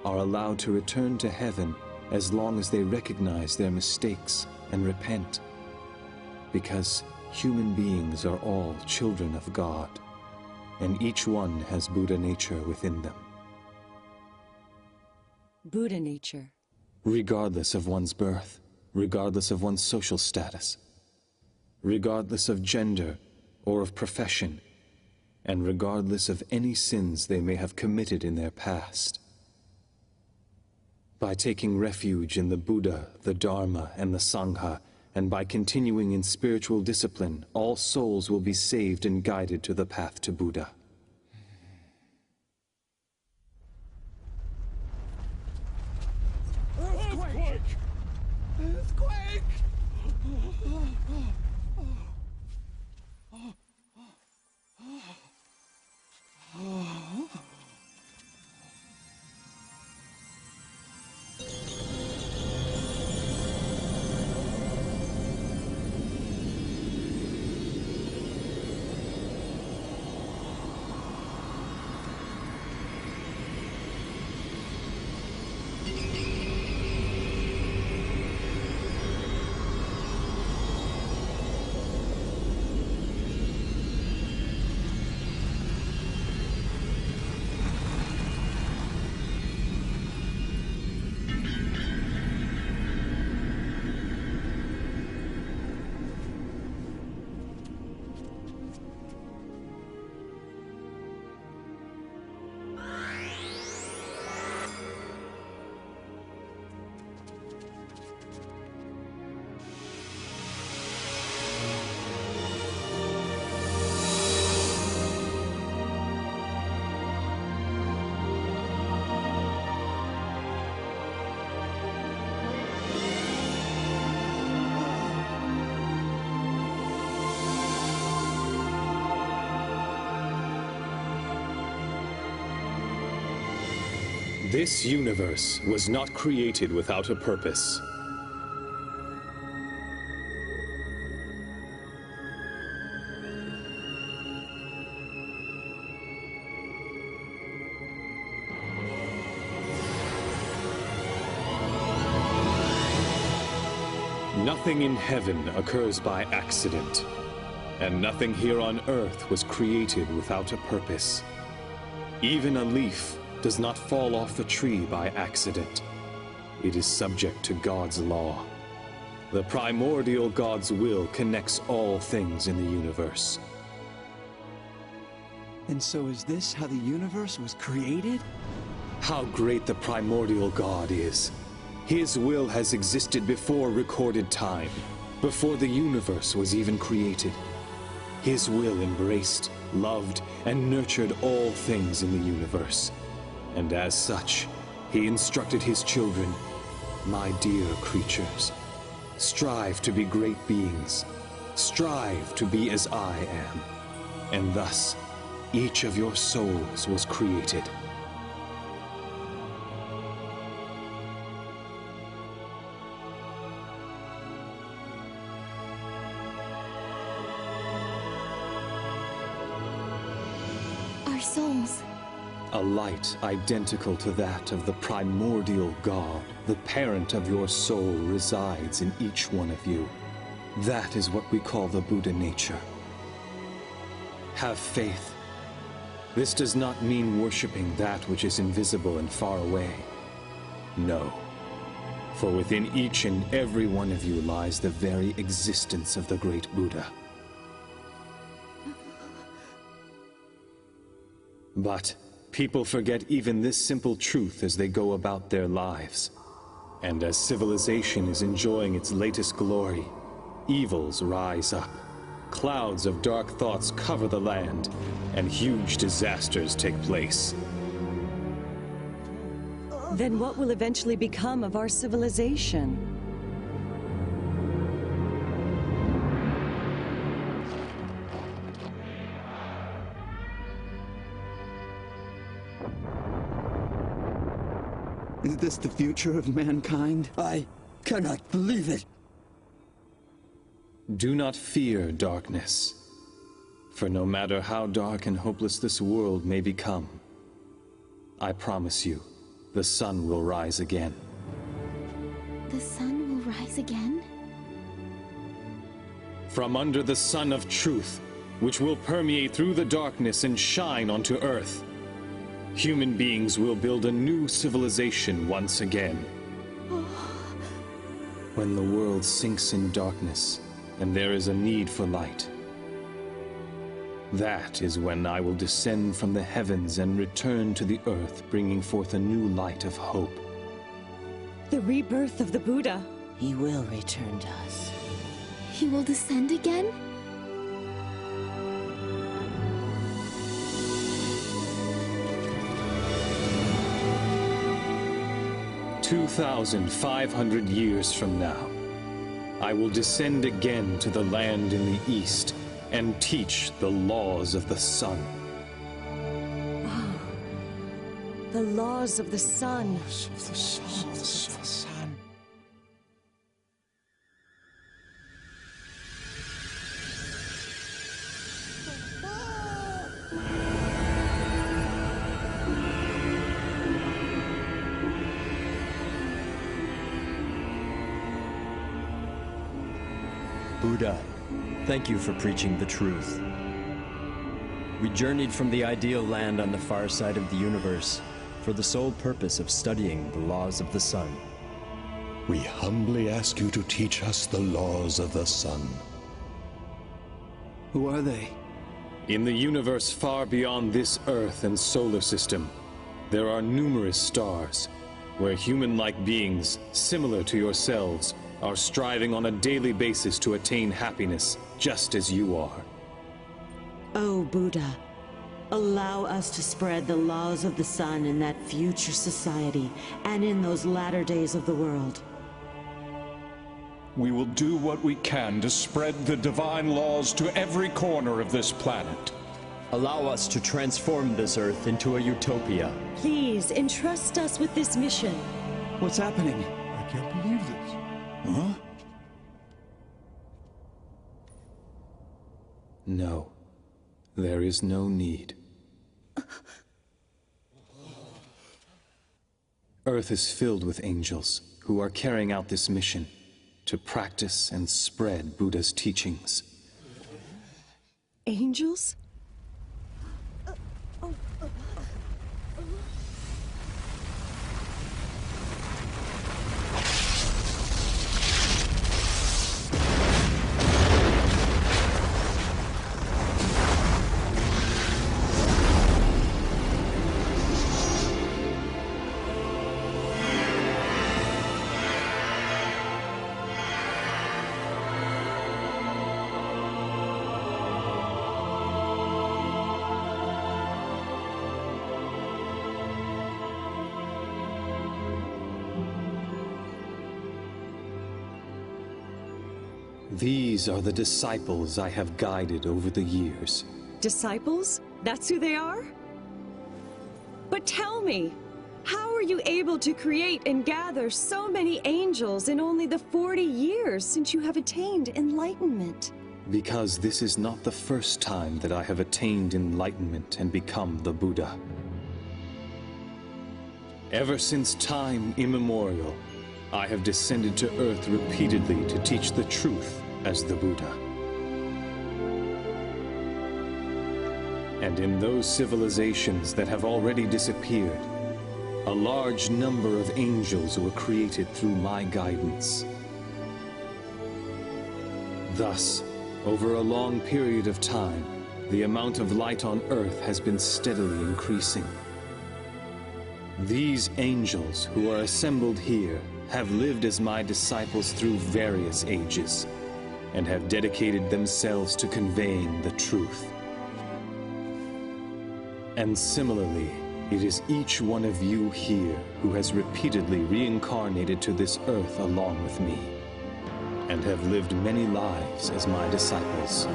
are allowed to return to heaven as long as they recognize their mistakes and repent, because human beings are all children of God, and each one has Buddha nature within them. Buddha nature. Regardless of one's birth, regardless of one's social status, regardless of gender or of profession, and regardless of any sins they may have committed in their past. By taking refuge in the Buddha, the Dharma, and the Sangha, and by continuing in spiritual discipline, all souls will be saved and guided to the path to Buddha. Earthquake! Earthquake! This universe was not created without a purpose. Nothing in heaven occurs by accident, and nothing here on earth was created without a purpose. Even a leaf does not fall off the tree by accident. It is subject to God's law. The primordial God's will connects all things in the universe. And so is this how the universe was created? How great the primordial God is. His will has existed before recorded time, before the universe was even created. His will embraced, loved, and nurtured all things in the universe. And as such, he instructed his children, "My dear creatures, strive to be great beings. Strive to be as I am." And thus, each of your souls was created. Our souls. A light identical to that of the primordial God, the parent of your soul, resides in each one of you. That is what we call the Buddha nature. Have faith. This does not mean worshiping that which is invisible and far away. No. For within each and every one of you lies the very existence of the great Buddha. But people forget even this simple truth as they go about their lives. And as civilization is enjoying its latest glory, evils rise up. Clouds of dark thoughts cover the land, and huge disasters take place. Then what will eventually become of our civilization? Is this the future of mankind? I cannot believe it. Do not fear darkness, for no matter how dark and hopeless this world may become, I promise you, the sun will rise again. The sun will rise again? From under the sun of truth, which will permeate through the darkness and shine onto Earth, human beings will build a new civilization once again. When the world sinks in darkness, and there is a need for light, that is when I will descend from the heavens and return to the earth, bringing forth a new light of hope. The rebirth of the Buddha. He will return to us. He will descend again? 2,500 years from now, I will descend again to the land in the east and teach the laws of the sun. The laws of the sun. Buddha, thank you for preaching the truth. We journeyed from the ideal land on the far side of the universe for the sole purpose of studying the laws of the sun. We humbly ask you to teach us the laws of the sun. Who are they? In the universe far beyond this Earth and solar system, there are numerous stars where human-like beings, similar to yourselves, are striving on a daily basis to attain happiness, just as you are. Oh, Buddha, allow us to spread the laws of the sun in that future society and in those latter days of the world. We will do what we can to spread the divine laws to every corner of this planet. Allow us to transform this Earth into a utopia. Please, entrust us with this mission. What's happening? I can't believe this. Huh? No, there is no need. Earth is filled with angels who are carrying out this mission to practice and spread Buddha's teachings. Angels? These are the disciples I have guided over the years. Disciples? That's who they are? But tell me, how are you able to create and gather so many angels in only the 40 years since you have attained enlightenment? Because this is not the first time that I have attained enlightenment and become the Buddha. Ever since time immemorial, I have descended to Earth repeatedly to teach the truth as the Buddha. And in those civilizations that have already disappeared, a large number of angels were created through my guidance. Thus, over a long period of time, the amount of light on Earth has been steadily increasing. These angels who are assembled here have lived as my disciples through various ages, and have dedicated themselves to conveying the truth. And similarly, it is each one of you here who has repeatedly reincarnated to this earth along with me, and have lived many lives as my disciples.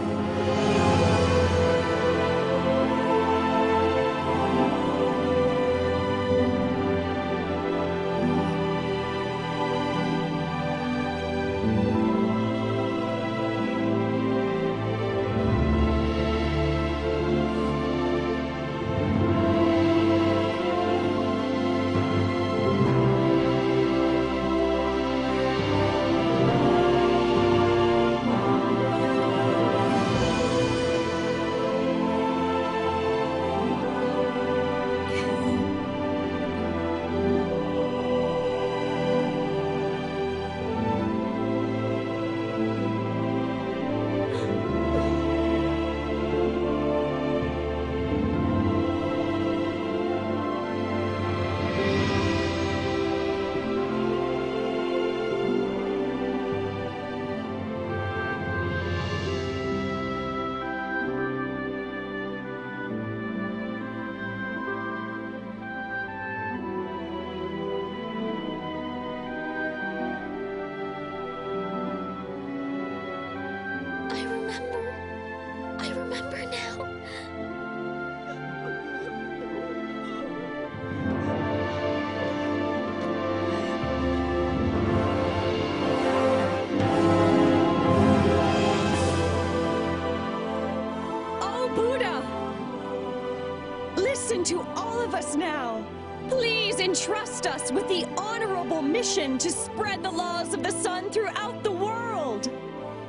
I remember now. Oh, Buddha! Listen to all of us now. Please entrust us with the honorable mission to spread the laws of the sun throughout the world.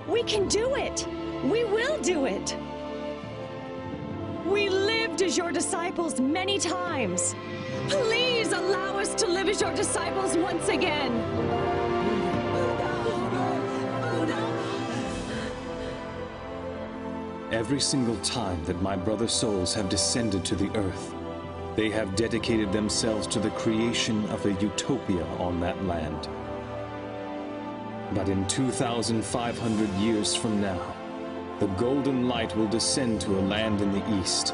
We can do it. We will do it. We lived as your disciples many times. Please allow us to live as your disciples once again. Every single time that my brother souls have descended to the earth, they have dedicated themselves to the creation of a utopia on that land. But in 2,500 years from now, the golden light will descend to a land in the east,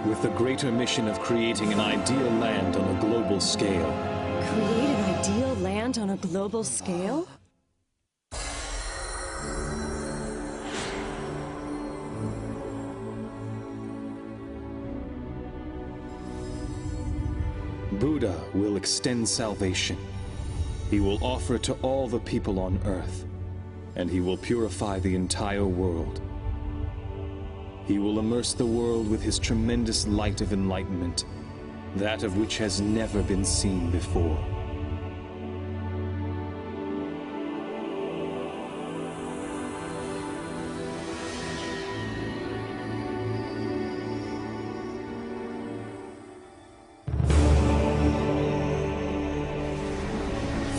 with the greater mission of creating an ideal land on a global scale. Create an ideal land on a global scale? Buddha will extend salvation. He will offer to all the people on earth, and he will purify the entire world. He will immerse the world with his tremendous light of enlightenment, that of which has never been seen before.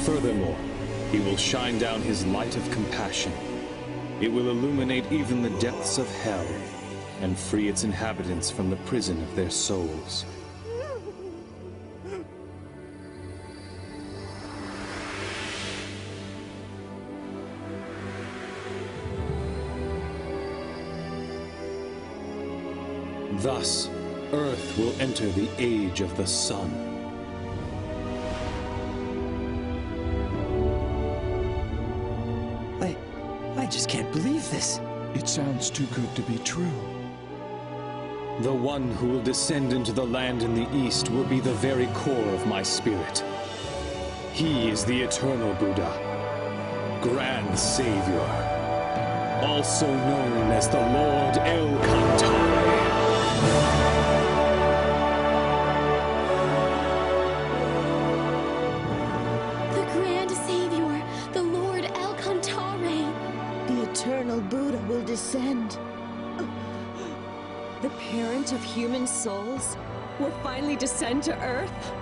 Furthermore, he will shine down his light of compassion. It will illuminate even the depths of hell and free its inhabitants from the prison of their souls. Thus, Earth will enter the age of the sun. I just can't believe this. It sounds too good to be true. The one who will descend into the land in the east will be the very core of my spirit. He is the eternal Buddha, Grand Savior, also known as the Lord El Cantare. Buddha will descend. The parent of human souls will finally descend to Earth?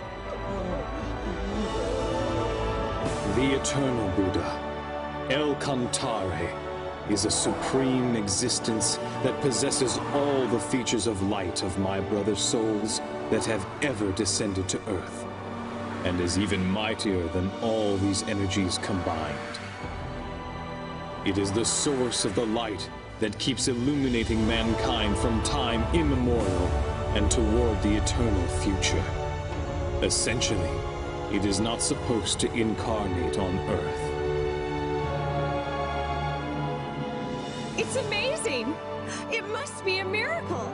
The eternal Buddha, El Cantare, is a supreme existence that possesses all the features of light of my brother souls that have ever descended to Earth, and is even mightier than all these energies combined. It is the source of the light that keeps illuminating mankind from time immemorial and toward the eternal future. Essentially, it is not supposed to incarnate on Earth. It's amazing! It must be a miracle!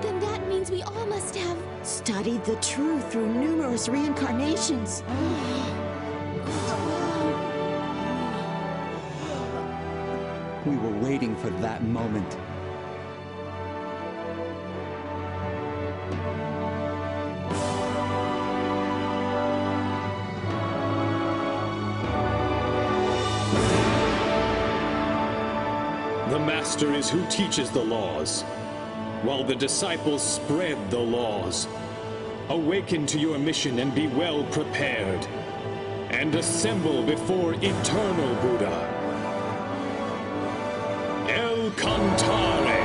Then that means we all must have studied the truth through numerous reincarnations. We were waiting for that moment. The Master is who teaches the laws, while the disciples spread the laws. Awaken to your mission and be well prepared, and assemble before eternal Buddha. El Cantare!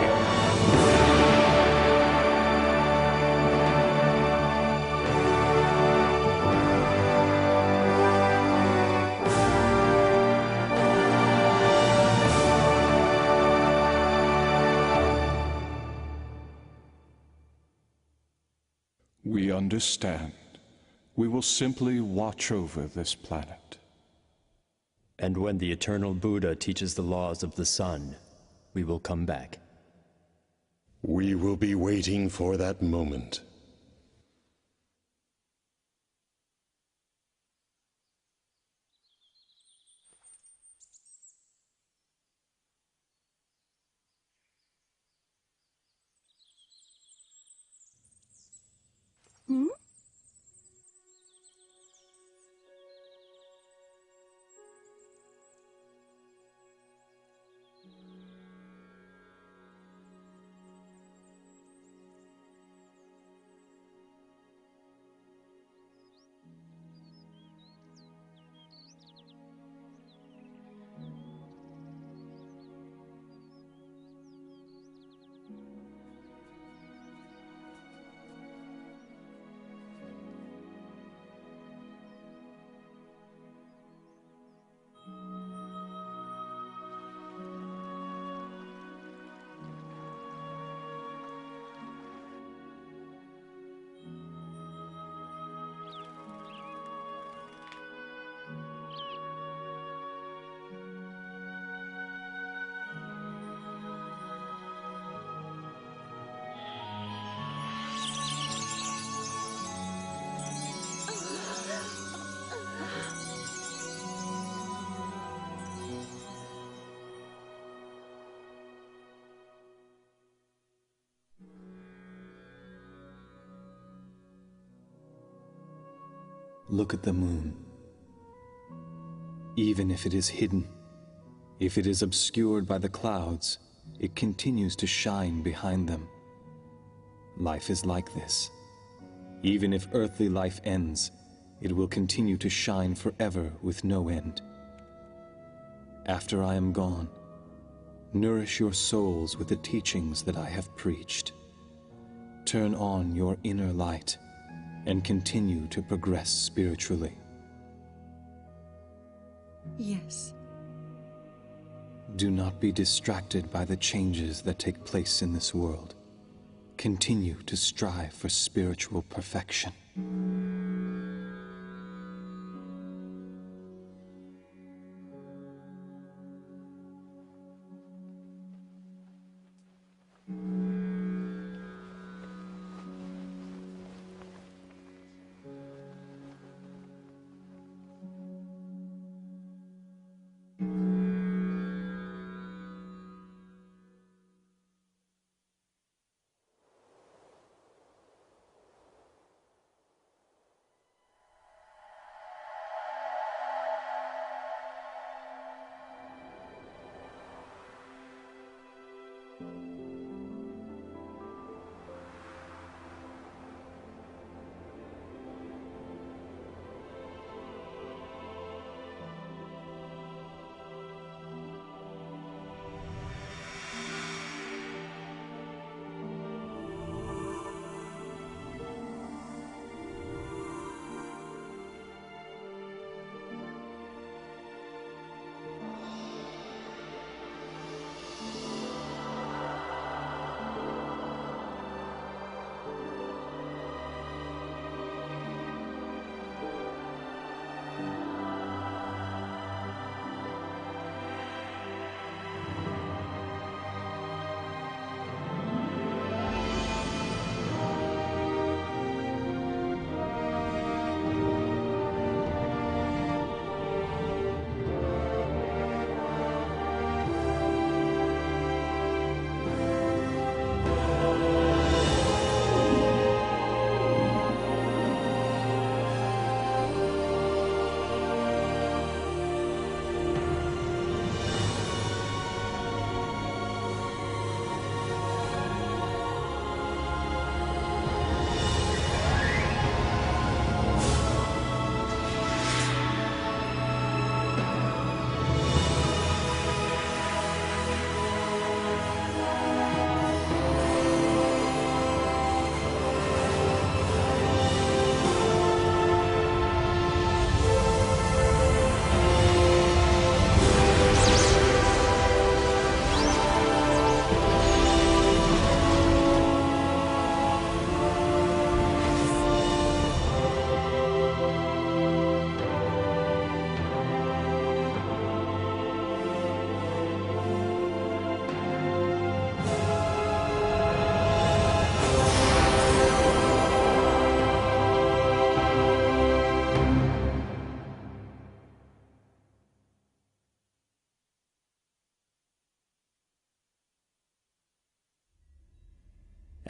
We understand. We will simply watch over this planet. And when the eternal Buddha teaches the laws of the sun, we will come back. We will be waiting for that moment. Hmm? Look at the moon. Even if it is hidden, if it is obscured by the clouds, it continues to shine behind them. Life is like this. Even if earthly life ends, it will continue to shine forever with no end. After I am gone, nourish your souls with the teachings that I have preached. Turn on your inner light and continue to progress spiritually. Yes. Do not be distracted by the changes that take place in this world. Continue to strive for spiritual perfection.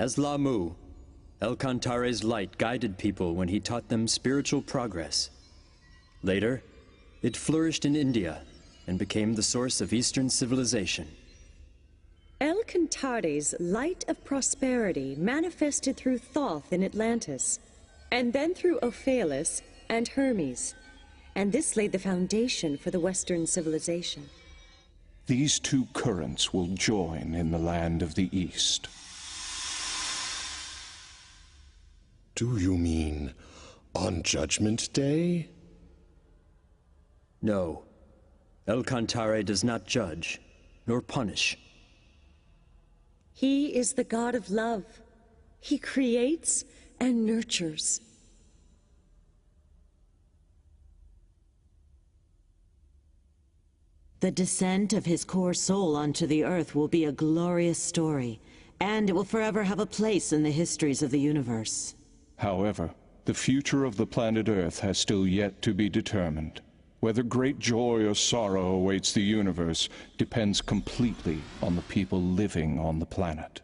As Lamu, El-Kantare's light guided people when he taught them spiritual progress. Later, it flourished in India and became the source of Eastern civilization. El-Kantare's light of prosperity manifested through Thoth in Atlantis, and then through Ophalis and Hermes, and this laid the foundation for the Western civilization. These two currents will join in the land of the East. Do you mean on Judgment Day? No. El-Kantare does not judge, nor punish. He is the god of love. He creates and nurtures. The descent of his core soul onto the Earth will be a glorious story, and it will forever have a place in the histories of the universe. However, the future of the planet Earth has still yet to be determined. Whether great joy or sorrow awaits the universe depends completely on the people living on the planet.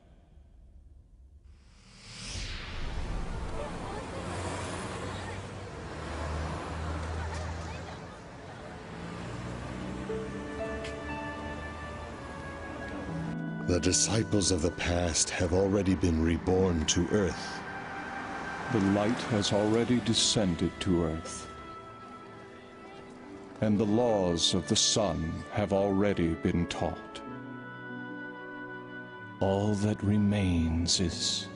The disciples of the past have already been reborn to Earth. The light has already descended to Earth. And the laws of the sun have already been taught. All that remains is...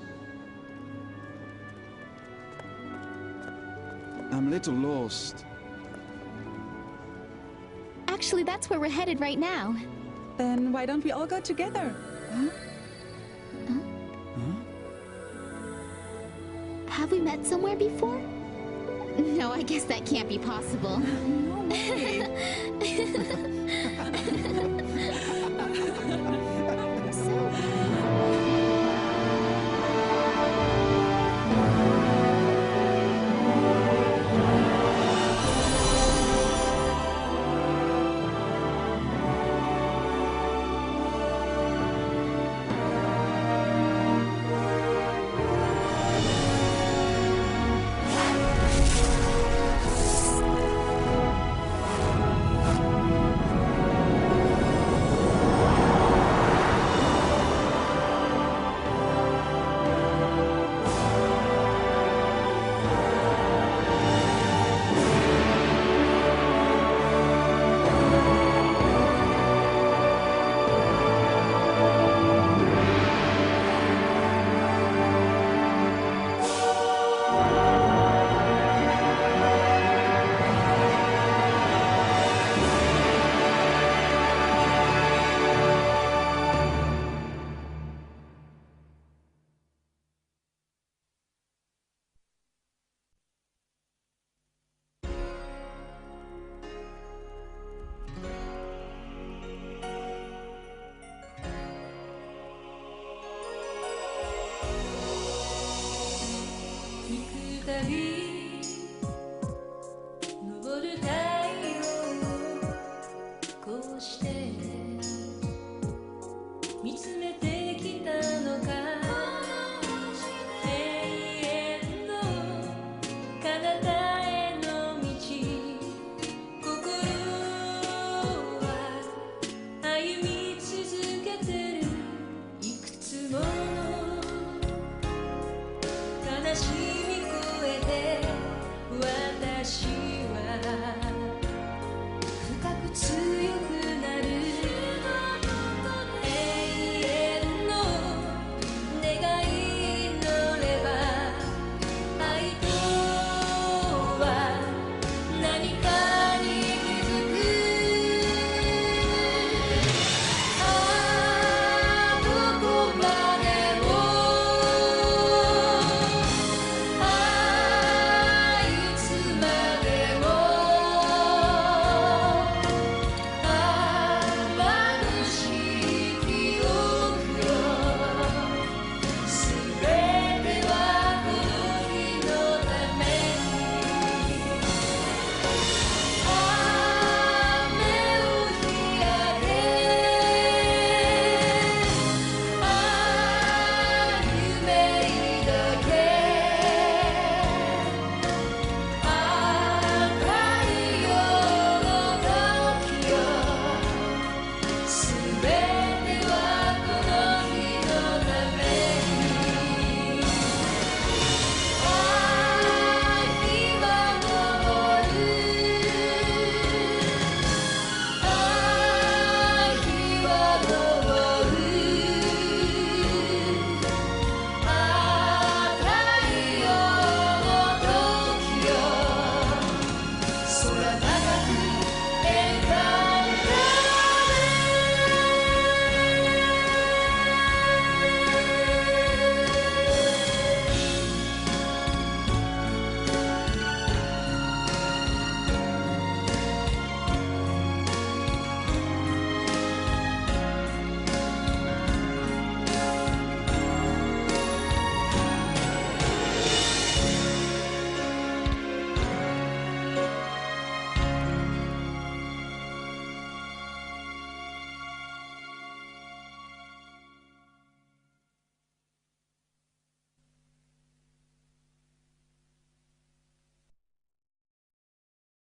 I'm a little lost. Actually, that's where we're headed right now. Then why don't we all go together? Huh? Have we met somewhere before? No, I guess that can't be possible. No way.